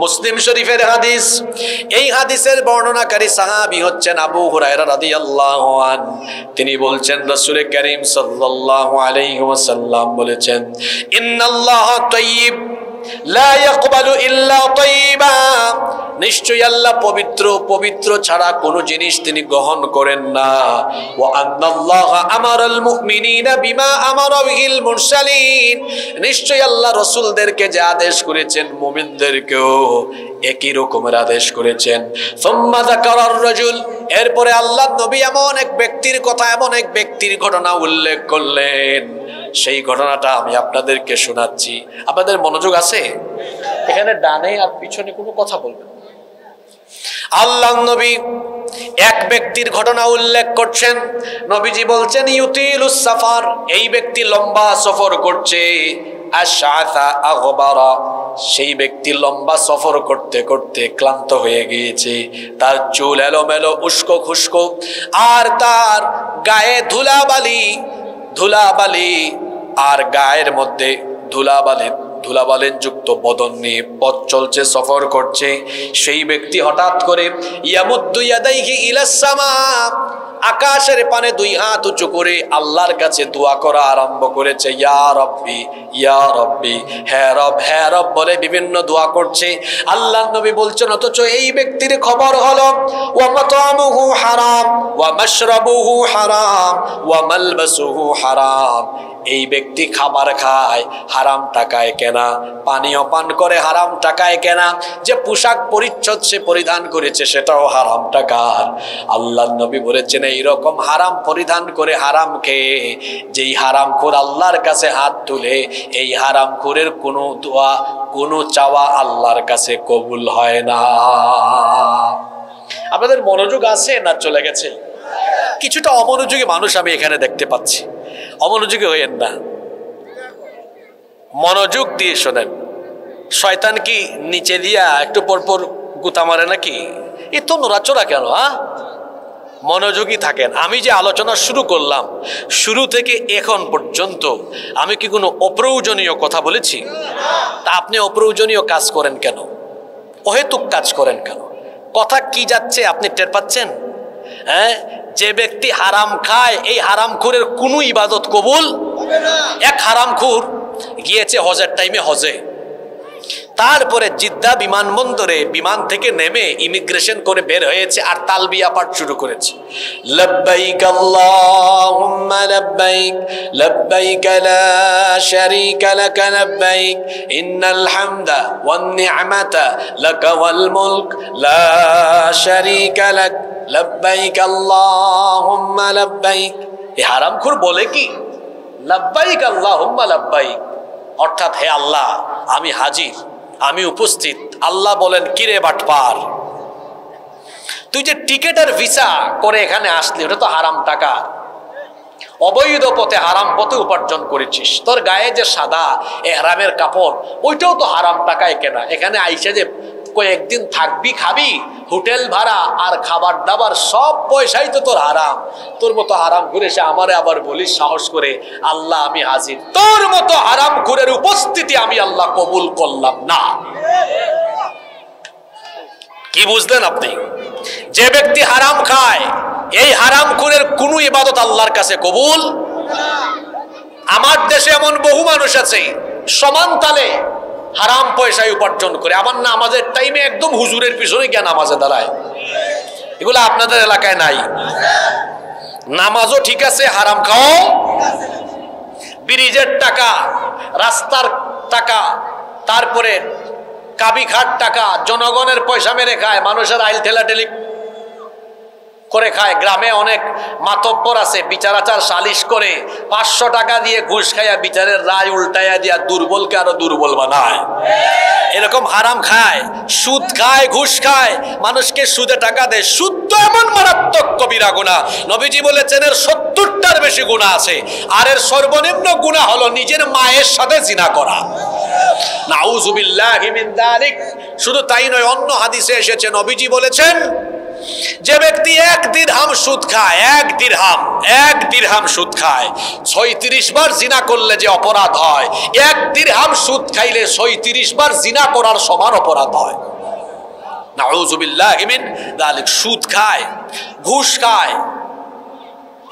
মুসলিম শরীফের হাদিস, এই হাদিসের বর্ণনাকারী সাহাবী হচ্ছেন আবু হুরায়রা রাদিয়াল্লাহু আনহু। তিনি বলছেন রাসূল করিম সাল্লাল্লাহু আলাইহি ওয়াসাল্লাম বলেছেন, ইন্নাল্লাহা তাইয়্যিব লা ইয়াকবালু ইল্লা তাইয়্যিবা। নিশ্চয়ই আল্লাহ পবিত্র, পবিত্র ছাড়া কোনো জিনিস তিনি গ্রহণ করেন না। ওয়া আন্নাল্লাহা আমারাল মুমিনিনা বিমা আমারা বিহিল মুরসালিন। নিশ্চয়ই আল্লাহ রাসূলদেরকে যে আদেশ করেছেন মুমিনদেরকেও একই রকমের আদেশ করেছেন। সুম্মা যাকারার রাজুল, এরপরে আল্লাহ নবী এমন এক ব্যক্তির কথা, এমন এক ব্যক্তির ঘটনা উল্লেখ করলেন। সেই ঘটনাটা আমি আপনাদেরকে শোনাচ্ছি। আপনাদের মনোযোগ আছে? এখানে ডানে আর পিছনে কোনো কথা বলবেন। আল্লাহ নবী এক ব্যক্তির ঘটনা উল্লেখ করছেন। নবীজি বলছেন ইউতিলুস সাফার, এই ব্যক্তি লম্বা সফর করছে, আশআসা আগবারা, সেই ব্যক্তি লম্বা সফর করতে করতে ক্লান্ত হয়ে গিয়েছে, তার চুল এলোমেলো উস্কো খুস্কো, আর তার গায়ে ধুলাবালি আর গায়ের মধ্যে ধুলাবালিন যুক্ত বদন নিয়ে পথ চলছে, সফর করছে। সেই ব্যক্তি হঠাৎ করে ইয়ামুদ্দু ইয়াদাইহি ইলাস সামা, আকাশের পানে দুই হাত উঁচু করে আল্লাহর কাছে দোয়া করা আরম্ভ করেছে। ইয়া রব্বি, ইয়া রব্বি, হে রব বলে বিভিন্ন দোয়া করছে। আল্লাহর নবী বলছেন, অথচ এই ব্যক্তির খবর হলো ওয়া মাতআমুহু হারাম ওয়া মাশরাবুহু হারাম ওয়া মালবাসুহু হারাম। এই ব্যক্তি খাবার খায় হারাম টাকায় কেনা, পানীয় পান করে হারাম টাকায় কেনা, যে পোশাক পরিচ্ছদ সে পরিধান করেছে সেটাও হারাম টাকার। আল্লাহর নবী বলেছেন, এইরকম হারাম পরিধান করে হারাম খেয়ে যেই হারামখোর আল্লাহর কাছে হাত তুলে, এই হারামখোরের কোনো দোয়া কোনো চাওয়া আল্লাহর কাছে কবুল হয় না। আপনাদের মনোযোগ আছে না চলে গেছে? কিছুটা অমনোযোগী মানুষ আমি এখানে দেখতে পাচ্ছি। অমনোযোগী হইয়েন না, মনোযোগ দিয়ে শোনেন। শয়তান কি নিচে দিয়া একটু পরপর গুতা মারে নাকি? এত নড়াচড়া কেন? মনোযোগী থাকেন। আমি যে আলোচনা শুরু করলাম, শুরু থেকে এখন পর্যন্ত আমি কি কোনো অপ্রয়োজনীয় কথা বলেছি? তা আপনি অপ্রয়োজনীয় কাজ করেন কেন? অহেতুক কাজ করেন কেন? কথা কি যাচ্ছে আপনি টের পাচ্ছেন? হ্যাঁ, যে ব্যক্তি হারাম খায় এই হারামখোরের কোনো ইবাদত কবুল হবে না। এক হারামখোর গিয়েছে হজের টাইমে হজে, তারপরে জিদ্দা বিমানবন্দরে বিমান থেকে নেমে ইমিগ্রেশন করে বের হয়েছে আর তালবিয়া পাঠ শুরু করেছে। লব্বাইক আল্লাহুম্মা লব্বাইক, লব্বাইক লা শারীকা লাক লব্বাইক, ইন্নাল হামদা ওয়ান নি'মাতা লাকা ওয়াল মুলক লা শারীকা লাক, লব্বাইক আল্লাহুম্মা লব্বাইক। এই হারামখোর বলে কি লব্বাইক আল্লাহুম্মা লব্বাইক, অর্থাৎ হে আল্লাহ আমি হাজির, আমি উপস্থিত। আল্লাহ বলেন, কিরে বাটপার, তুই যে টিকেট আর ভিসা করে এখানে আসলি ওটা তো হারাম টাকা, অবৈধ পথে হারাম পথে উপার্জন করেছিস। তোর গায়ে যে সাদা এহরামের কাপড় ওইটাও তো হারাম টাকায় কেনা। এখানে আইসে যে কয়েকদিন থাকবি, খাবি, হোটেল ভাড়া আর খাবার দাবার সব পয়সাই তো তোর হারাম। তোর মতো হারাম ঘুরে সে আমারে আবার বলিস সাহস করে, আল্লাহ আমি হাজির। তোর মতো হারাম ঘুরের উপস্থিতি আমি আল্লাহ কবুল করলাম না। কি বুঝলেন আপনি? যে ব্যক্তি হারাম খায় এই হারাম ঘুরের কোন ইবাদত আল্লাহর কাছে কবুল। আমার দেশে এমন বহু মানুষ আছে সমান তালে হারাম পয়সায় উপার্জন করে, আমার নামাজের টাইমে একদম হুজুরের পিছনে গিয়ে নামাজে দাঁড়ায়। এগুলো আপনাদের এলাকায় নাই? নামাজও ঠিক আছে, হারাম খাও, ব্রিজের টাকা, রাস্তার টাকা, তারপরে কাবিঘাট টাকা, জনগণের পয়সা মেরে খায়, মানুষের আইল ঠেলাঠেলি করে খায়। গ্রামে অনেক মাতব্বর আছে বিচারাচার সালিশ করে 500 টাকা দিয়ে ঘুষ খাইয়া বিচারের রায় উল্টাইয়া দিয়া দুর্বলকে আরো দুর্বল বানায়। এরকম হারাম খায়, সুদ খায়, ঘুষ খায়, মানুষকে সুদে টাকা দেয়। সুদ তো এমন মারাত্মক কবিরা গুনাহ, নবীজি বলেছেন এর 70টার বেশি গুনাহ আছে। আর এর সর্বনিম্ন গুনাহ হলো নিজের মায়ের সাথে জিনা করা। নাউযুবিল্লাহি মিন যালিক। শুধু তাই নয়, অন্য হাদিসে এসেছে নবীজি বলেছেন যে ব্যক্তি 1 দিরহাম সুদ খায়, 1 দিরহাম সুদ খায়, 36 বার জিনা করলে যে অপরাধ হয়, 1 দিরহাম সুদ খাইলে 36 বার জিনা করার সমান অপরাধ হয়। নাউযুবিল্লাহি মিন যালিক। সুদ খায়, ঘুষ খায়,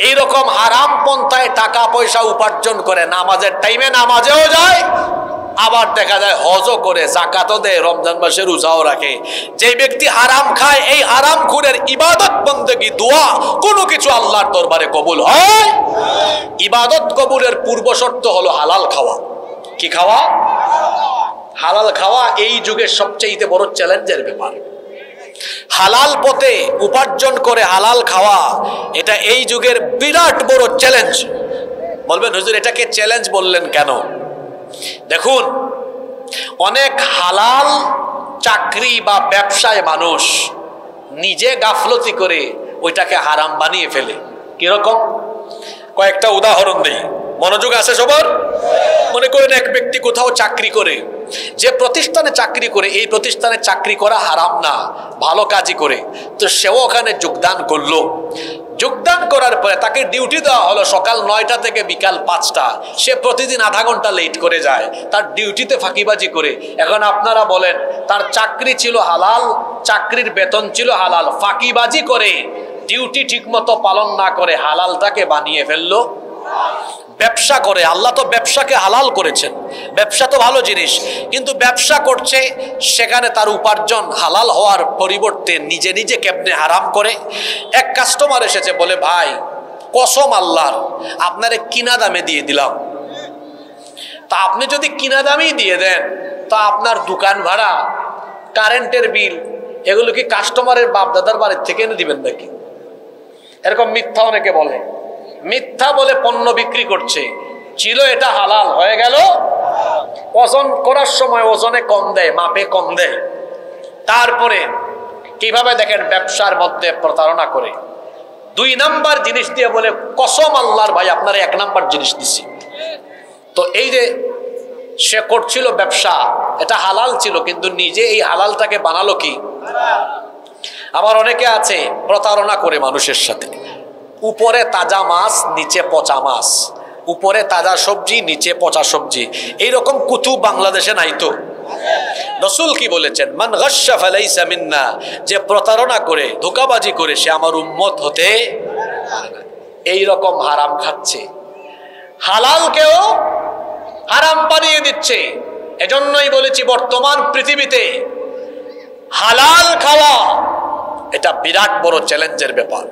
এইরকম হারাম পন্থায় টাকা পয়সা উপার্জন করে, নামাজের টাইমে নামাজেও যায়, আবার দেখা যায় হজও করে, যাকাতও দেয়, রমজান মাসে রোজাও রাখে। যে ব্যক্তি হারাম খায় এই হারাম খুরের ইবাদত বন্দেগী দোয়া কোনো কিছু আল্লাহর দরবারে কবুল হয়। ইবাদত কবুলের পূর্ব শর্ত হলো হালাল খাওয়া। কি খাওয়া? হালাল খাওয়া এই যুগের সবচেয়ে বড় চ্যালেঞ্জের ব্যাপার। হালাল পথে উপার্জন করে হালাল খাওয়া এটা এই যুগের বিরাট বড় চ্যালেঞ্জ। বলবেন হুজুর এটাকে চ্যালেঞ্জ বললেন কেন? দেখুন, অনেক হালাল চাকরি বা ব্যবসায় মানুষ নিজে গাফলতি করে ওইটাকে হারাম বানিয়ে ফেলে। কিরকম? কয়েকটা উদাহরণ দেই, মনোযোগ আছে সবার? মনে করেন এক ব্যক্তি কোথাও চাকরি করে, যে প্রতিষ্ঠানে চাকরি করে এই প্রতিষ্ঠানে চাকরি করা হারাম না, ভালো কাজই করে, তো সেও ওখানে যোগদান করলো। যোগদান করার পরে তাকে ডিউটি দেওয়া হলো সকাল 9টা থেকে বিকাল 5টা। সে প্রতিদিন আধা ঘন্টা লেট করে যায়, তার ডিউটিতে ফাঁকিবাজি করে। এখন আপনারা বলেন, তার চাকরি ছিল হালাল, চাকরির বেতন ছিল হালাল, ফাঁকিবাজি করে ডিউটি ঠিকমতো পালন না করে হালালটাকে বানিয়ে ফেললো ব্যবসা করে। আল্লাহ তো ব্যবসাকে হালাল করেছেন, ব্যবসা তো ভালো জিনিস, কিন্তু ব্যবসা করছে সেখানে তার উপার্জন হালাল হওয়ার পরিবর্তে নিজে নিজে কেমনে হারাম করে। এক কাস্টমার এসেছে, বলে ভাই কসম আল্লাহর আপনারে কিনা দামে দিয়ে দিলাম, তা আপনি যদি কিনা দামেই দিয়ে দেন তা আপনার দোকান ভাড়া, কারেন্টের বিল, এগুলো কি কাস্টমারের বাপ দাদার বাড়ির থেকে এনে দিবেন নাকি? এরকম মিথ্যা অনেকে বলে, মিথ্যা বলে পণ্য বিক্রি করছে। ছিল এটা হালাল, হয়ে গেল ওজন করার সময় ওজনে কম দেয়, মাপে কম দেয়। তারপরে কিভাবে দেখেন ব্যবসার মধ্যে প্রতারণা করে। 2 নাম্বার জিনিস দিয়ে বলে কসম আল্লাহর ভাই আপনারা 1 নাম্বার জিনিস দিছি। তো এই যে সে করছিল ব্যবসা, এটা হালাল ছিল, কিন্তু নিজে এই হালালটাকে বানালো কি। আবার অনেকে আছে প্রতারণা করে মানুষের সাথে, উপরে তাজা মাছ নিচে পচা মাছ, উপরে তাজা সবজি নিচে পচা সবজি, এইরকম কুতুব বাংলাদেশে নাই তো? রাসূল কি বলেছেন? মান গাশশা ফালাইসা মিন্না, যে প্রতারণা করে ধোঁকাবাজি করে সে আমার উম্মত হতে। এইরকম হারাম খাচ্ছে, হালালকেও হারাম বানিয়ে দিচ্ছে। এজন্যই বলেছি বর্তমান পৃথিবীতে হালাল খাওয়া এটা বিরাট বড় চ্যালেঞ্জের ব্যাপার।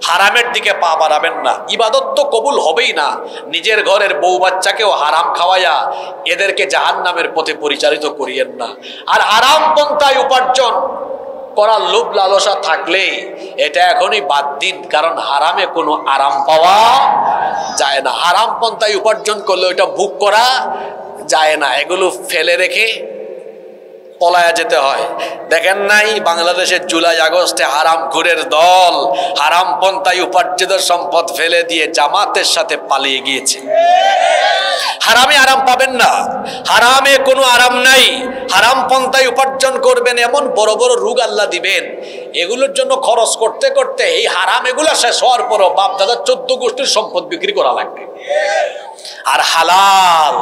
হারামের দিকে পা বাড়াবেন না, ইবাদত তো কবুল হবেই না। নিজের ঘরের বউ বাচ্চাকেও হারাম খাওয়াইয়া এদেরকে জাহান্নামের পথে পরিচালিত করিয়েন না। আর হারাম পন্থায় উপার্জন করার লোভ লালসা থাকলে এটা এখনই বাদ দিন, কারণ হারামে কোনো আরাম পাওয়া যায় না। হারাম পন্থায় উপার্জন করলে ওইটা ভোগ করা যায় না, এগুলো ফেলে রেখে পলায়া যেতে হয়। দেখেন নাই বাংলাদেশের জুলাই আগস্টে হারাম ঘুরের দল হারাম পন্থায় উপার্জিত সম্পদ ফেলে দিয়ে জামাতের সাথে পালিয়ে গিয়েছে। হারামে আরাম পাবেন না, হারামে কোনো আরাম নাই। হারাম পন্থায় উপার্জন করবেন, এমন বড় বড় রোগ আল্লাহ দিবেন, এগুলোর জন্য খরচ করতে করতে এই হারাম এগুলা শেষ হওয়ার পরও বাপ দাদার 14 গোষ্ঠীর সম্পদ বিক্রি করা লাগবে। আর হালাল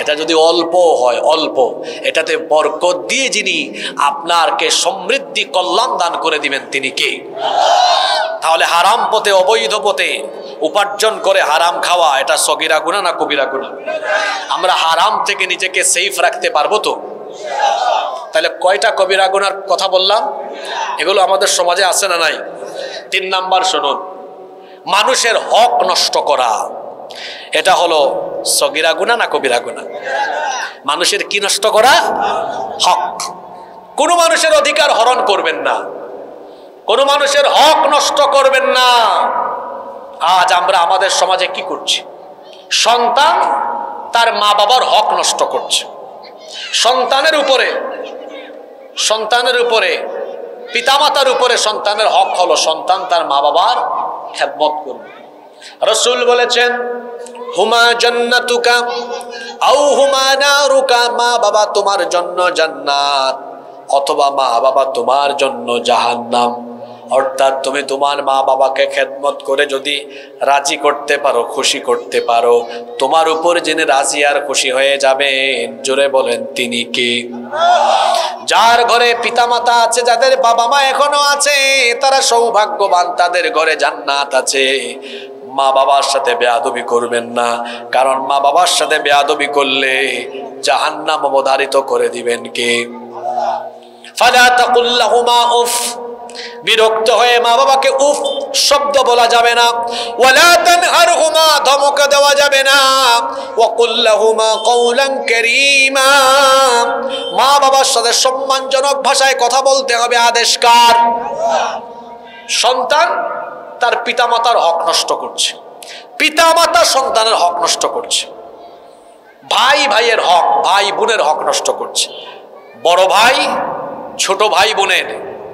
এটা যদি অল্প হয়, অল্প, এটাতে বরকত দিয়ে যিনি আপনারকে সমৃদ্ধি কল্যাণ দান করে দিবেন তিনি কে? তাহলে হারাম পথে অবৈধ পথে উপার্জন করে হারাম খাওয়া এটা সগীরা গুনাহ না কবিরা গুনাহ? আমরা হারাম থেকে নিজেকে সেফ রাখতে পারবো তো? তাহলে কয়টা কবিরা গুনার কথা বললাম? এগুলো আমাদের সমাজে আছে না নাই? 3 নাম্বার শুনুন, মানুষের হক নষ্ট করা, এটা হলো সগীরা গুনাহ না কবিরা গুনাহ? মানুষের কি নষ্ট করা? হক। কোনো মানুষের অধিকার হরণ করবেন না, কোনো মানুষের হক নষ্ট করবেন না। আজ আমরা আমাদের সমাজে কি করছি? সন্তান তার মা বাবার হক নষ্ট করছে। সন্তানের উপরে পিতামাতার উপরে সন্তানের হক হলো সন্তান তার মা বাবার খেদমত করবে। রাসূল বলেছেন, হুমা জান্নাতুকা আও হুমা নারুকা, মা বাবা তোমার জন্য জান্নাত অথবা মা বাবা তোমার জন্য জাহান্নাম। অর্থাৎ তুমি তোমার মা বাবাকে খেদমত করে যদি রাজি করতে পারো, খুশি করতে পারো, তোমার উপর যিনি রাজি আর খুশি হয়ে যাবেন, জোরে বলেন তিনি কে? যার ঘরে পিতামাতা আছে, যাদের বাবা মা এখনো আছে, তারা সৌভাগ্যবান, তাদের ঘরে জান্নাত আছে। মা বাবার সাথে বেয়াদবি করবেন না, কারণ মা বাবার সাথে বেয়াদবি করলে জাহান্নাম অবধারিত করে দিবেন কে? ফালা তাকুল লাহুমা উফ, বিরক্ত হয়ে মা বাবাকে উফ শব্দ বলা যাবে না। ওয়ালা তানহারহুমা, ধমক দেওয়া যাবে না। ওয়া কুল লাহুমা কওলান কারীমা, মা বাবার সাথে সম্মানজনক ভাষায় কথা বলতে হবে। আদেশকার সন্তান তার পিতামাতার হক নষ্ট করছে, পিতামাতা সন্তানের হক নষ্ট করছে, ভাই ভাইয়ের হক, ভাই বোনের হক নষ্ট করছে। বড় ভাই ছোট ভাই বোনের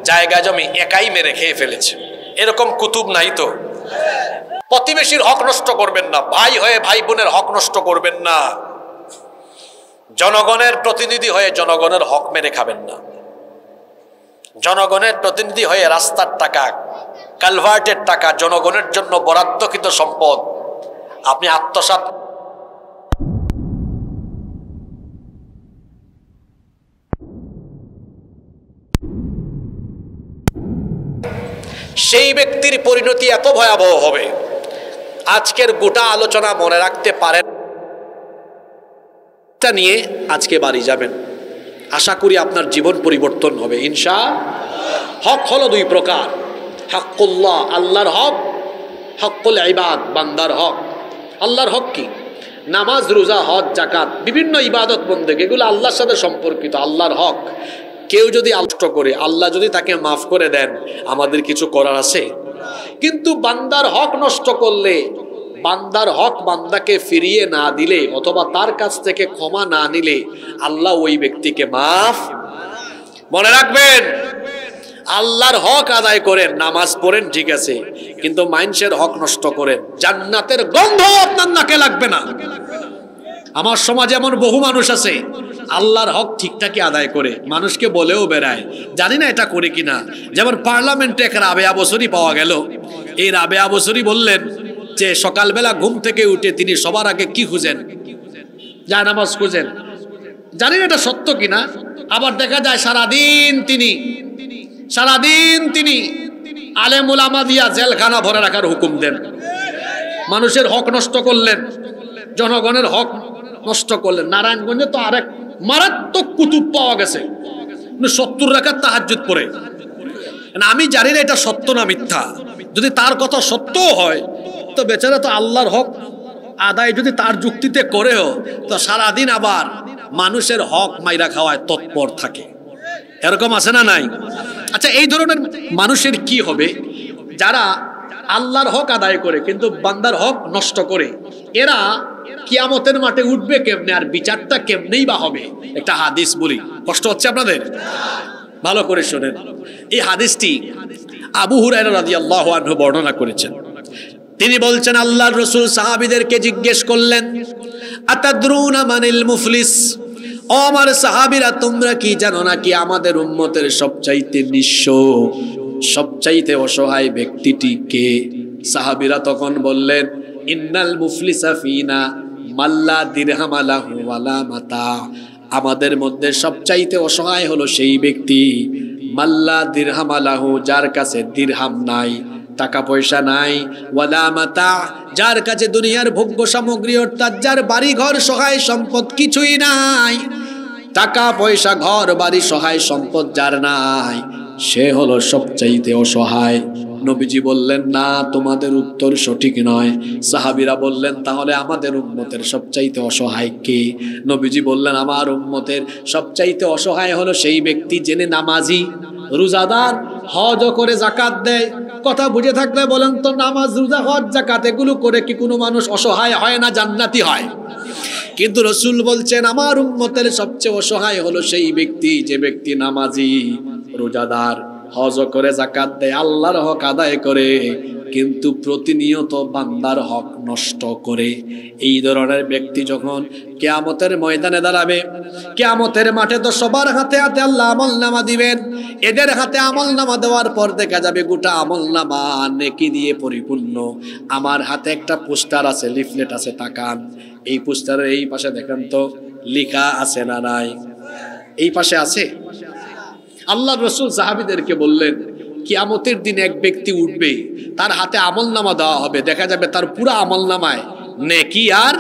জায়গা জমি একাই মেরে খেয়ে ফেলেছে, এরকম কুতুব নাই তো? প্রতিবেশীর হক নষ্ট করবেন না, ভাই হয়ে ভাই বোনের হক নষ্ট করবেন না। জনগণের প্রতিনিধি হয়ে জনগণের হক মেরে খাবেন না। জনগণের প্রতিনিধি হয়ে রাস্তার টাকা, কালভার্টের টাকা, জনগণের জন্য বরাদ্দকৃত সম্পদ আপনি আত্মসাৎ, সেই ব্যক্তির পরিণতি এত ভয়াবহ হবে। আজকের গোটা আলোচনা মনে রাখতে পারেন নিয়ে আজকে বাড়ি যাবেন, আশা করি আপনার জীবন পরিবর্তন হবে ইনশাআল্লাহ। হক হলো দুই প্রকার, হকুল্লাহ আল্লাহর হক, হকুল ইবাদ বান্দার হক। আল্লাহর হক কি? নামাজ, রোজা, হজ, যাকাত, বিভিন্ন ইবাদত বন্দেগী, এগুলো আল্লাহর সাথে সম্পর্কিত, আল্লাহর হক। কেউ যদি নষ্ট করে, আল্লাহ যদি তাকে মাফ করে দেন, আমাদের কিছু করার আছে? কিন্তু বান্দার হক নষ্ট করলে, বান্দার হক বান্দাকে ফিরিয়ে না দিলে, অথবা তার কাছ থেকে ক্ষমা না নিলে আল্লাহ ওই ব্যক্তিকে মাফ। মনে রাখবেন, আল্লাহর হক আদায় করেন, নামাজ পড়েন ঠিক আছে, কিন্তু মানুষের হক নষ্ট করেন, জান্নাতের গন্ধ আপনার নাকে লাগবে না। আমার সমাজে এমন বহু মানুষ আছে আল্লাহর হক ঠিকঠাকই আদায় করে, মানুষকে বলেও বেড়ায়, জানি না এটা করে কিনা। যেমন পার্লামেন্টে এক রাবেয়া বসরি পাওয়া গেল। এই রাবেয়া বসরি বললেন যে সকালবেলা ঘুম থেকে উঠে তিনি সবার আগে কি খুঁজেন? জায়নামাজ খুঁজেন। জানি না এটা সত্য কিনা। আবার দেখা যায় সারাদিন তিনি আলেম উলামা দিয়া জেলখানা ভরে রাখার হুকুম দেন। মানুষের হক নষ্ট করলেন, জনগণের হক নষ্ট করলেন। নারায়ণগঞ্জে তো আরেক মারাত্মক কুতুব পাওয়া গেছে, 70 রাকাত তাহাজ্জুদ পড়ে। আমি জানি না এটা সত্য না মিথ্যা। যদি তার কথা সত্যও হয় তো বেচারা তো আল্লাহর হক আদায় যদি তার যুক্তিতে করেও, তো সারাদিন আবার মানুষের হক মাইরা খাওয়ায় তৎপর থাকে। এরকম আছে না নাই? আচ্ছা, এই ধরনের মানুষের কি হবে? যারা আল্লাহর হক আদায় করে কিন্তু বান্দার হক নষ্ট করে, এরা কিয়ামতের মাঠে উঠবে কেমনে, আর বিচারটা কেমনেই বা হবে? একটা হাদিস বলি, কষ্ট হচ্ছে আপনাদের? ভালো করে শোনেন। এই হাদিসটি আবু হুরায়রা রাদিয়াল্লাহু আনহু বর্ণনা করেছেন। তিনি বলছেন, আল্লাহর রাসূল সাহাবীদেরকে জিজ্ঞেস করলেন, আতাদরুনা মানিল মুফলিস? ও আমার সাহাবীরা, তোমরা কি জানো না কি আমাদের উম্মতের সবচাইতে নিঃস্ব, সবচাইতে অসহায় ব্যক্তিটি কে? সাহাবীরা তখন বললেন, ইন্নাল মুফলিসা ফিনা মাল্লা দিরহাম লাহু ওয়ালা মাতা। আমাদের মধ্যে সবচাইতে অসহায় হলো সেই ব্যক্তি, মাল্লা দিরহাম লাহু, যার কাছে দিরহাম নাই, টাকা পয়সা নাই, ওয়ালা মাতা, যার কাছে দুনিয়ার ভোগ্য সামগ্রী, অর্থাৎ যার বাড়ি ঘর সহায় সম্পদ কিছুই নাই, টাকা পয়সা ঘর বাড়ি সহায় সম্পদ যার নাই, সে হলো সবচাইতে অসহায়। নবীজি বললেন, না, তোমাদের উত্তর সঠিক নয়। সাহাবীরা বললেন, তাহলে আমাদের উম্মতের সবচাইতে অসহায় কে? নবীজি বললেন, আমার উম্মতের সবচাইতে অসহায় হলো সেই ব্যক্তি জেনে নামাজি, রোজাদার, হজ করে যাকাত দেয়। কথা বুঝে থাকলে বলেন তো, নামাজ, রোজা, হজ, যাকাত এগুলো করে কি কোনো মানুষ অসহায় হয় না জান্নাতি হয়? কিন্তু রাসূল বলছেন, আমার উম্মতের সবচেয়ে অসহায় হলো সেই ব্যক্তি যে ব্যক্তি নামাজি, রোজাদার, হজ করে যাকাত দেয়, আল্লাহর হক আদায় করে, কিন্তু প্রতিনিয়ত বান্দার হক নষ্ট করে। এই ধরনের ব্যক্তি যখন কিয়ামতের ময়দানে দাঁড়াবে, কিয়ামতের মাঠে তো সবার হাতে হাতে আল্লাহ আমলনামা দিবেন। এদের হাতে আমলনামা দেওয়ার পর দেখা যাবে গোটা আমলনামা নেকি দিয়ে পরিপূর্ণ। আমার হাতে একটা পোস্টার আছে, লিফলেট আছে, তাকান। এই পোস্টারের এই পাশে দেখেন তো লেখা আছে না নাই? এই পাশে আছে। আল্লাহর রাসূল সাহাবীদেরকে বললেন, কিয়ামতের দিন এক ব্যক্তি উঠবে, তার হাতে আমলনামা দেওয়া হবে, দেখা যাবে তার পুরো আমলনামায় নেকি আর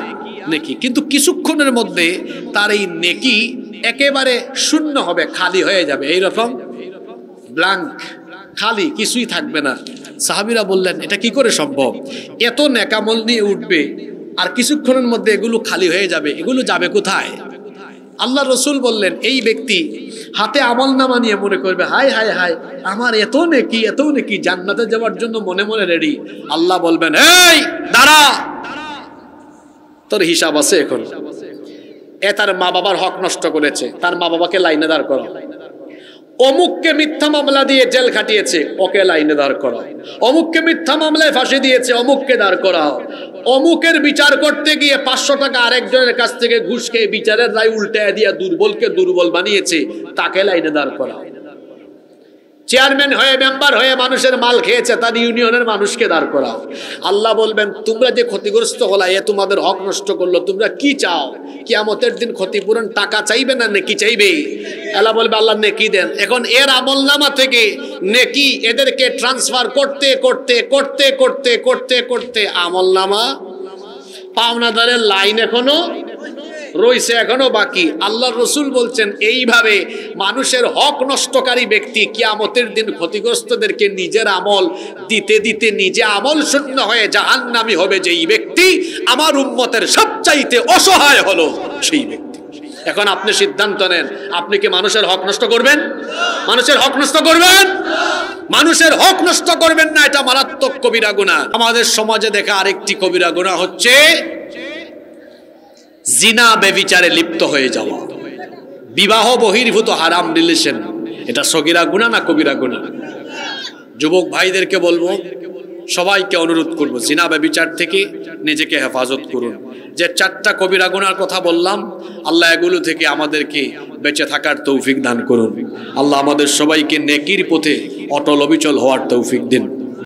নেকি, কিন্তু কিছুক্ষণের মধ্যে তার এই নেকি একেবারে শূন্য হবে, খালি হয়ে যাবে, এইরকম ব্ল্যাঙ্ক, খালি, কিছুই থাকবে না। সাহাবীরা বললেন, এটা কি করে সম্ভব? এত নেকামল নিয়ে উঠবে আর কিছুক্ষণের মধ্যে এগুলো খালি হয়ে যাবে, এগুলো যাবে কোথায়? আল্লাহ রাসূল বললেন, এই ব্যক্তি হাতে আমলনামা নিয়ে মনে করবে, হায় হায় হায়, আমার এত নেকি, জান্নাতে যাওয়ার জন্য মনে মনে রেডি। আল্লাহ বলবেন, এই দাঁড়া, তোর হিসাব আছে এখন। তার মা বাবার হক নষ্ট করেছে, তার মা বাবাকে লাইনে দাঁড় করো। অমুককে মিথ্যা মামলা দিয়ে জেল খাটিয়েছে, ওকে লাইনে দাঁড় করাও। অমুককে মিথ্যা মামলায় ফাঁসি দিয়েছে, অমুককে দাঁড় করাও। অমুকের বিচার করতে গিয়ে 500 টাকা আরেকজনের কাছ থেকে ঘুষ খেয়ে বিচারের রায় উল্টায় দিয়া দুর্বলকে দুর্বল বানিয়েছে, তাকে লাইনে দাঁড় করাও। চেয়ারম্যান হয়ে মেম্বার হয়ে মানুষের মাল খেয়েছে, তার ইউনিয়নের মানুষকে দাঁড় করাও। আল্লাহ বলবেন তোমরা যে ক্ষতিগ্রস্ত হলা, এ তোমাদের হক নষ্ট করলো, তোমরা কি চাও? কিয়ামতের দিন ক্ষতিপূরণ টাকা চাইবে না নেকি চাইবে? আল্লাহ বলবে আল্লাহ নেকি দেন। এখন এর আমলনামা থেকে নেকি এদেরকে ট্রান্সফার করতে করতে করতে করতে করতে করতে আমলনামা পাওনাদারের লাইন এখনো রয়েছে, এখনো বাকি। আল্লাহর রাসূল বলছেন এইভাবে মানুষের হক নষ্টকারী ব্যক্তি কিয়ামতের দিন ক্ষতিগ্রস্তদেরকে নিজের আমল দিতে দিতে নিজে আমল শূন্য হয়ে জাহান্নামী হবে। যেই ব্যক্তি আমার উম্মতের সবচাইতে অসহায় হলো সেই ব্যক্তি। এখন আপনি সিদ্ধান্ত নেন, আপনি কি মানুষের হক নষ্ট করবেন? মানুষের হক নষ্ট করবেন? মানুষের হক নষ্ট করবেন না, এটা মারাত্মক কবিরা গুনাহ। আমাদের সমাজে দেখা আরেকটি কবিরা গুনাহ হচ্ছে জিনা, বেবিচারে লিপ্ত হয়ে যাওয়া, বিবাহ বহির্ভূত হারাম রিলেশন। এটা সগীরা গুনাহ না কবিরা গুনাহ? যুবক ভাইদেরকে বলবো, সবাইকে অনুরোধ করব, জিনা বেবিচার থেকে নিজেকে হেফাজত করুন। যে 4টা কবিরা গুনাহর কথা বললাম, আল্লাহ এগুলো থেকে আমাদেরকে বেঁচে থাকার তৌফিক দান করুন। আল্লাহ আমাদের সবাইকে নেকির পথে অটল অবিচল হওয়ার তৌফিক দিন।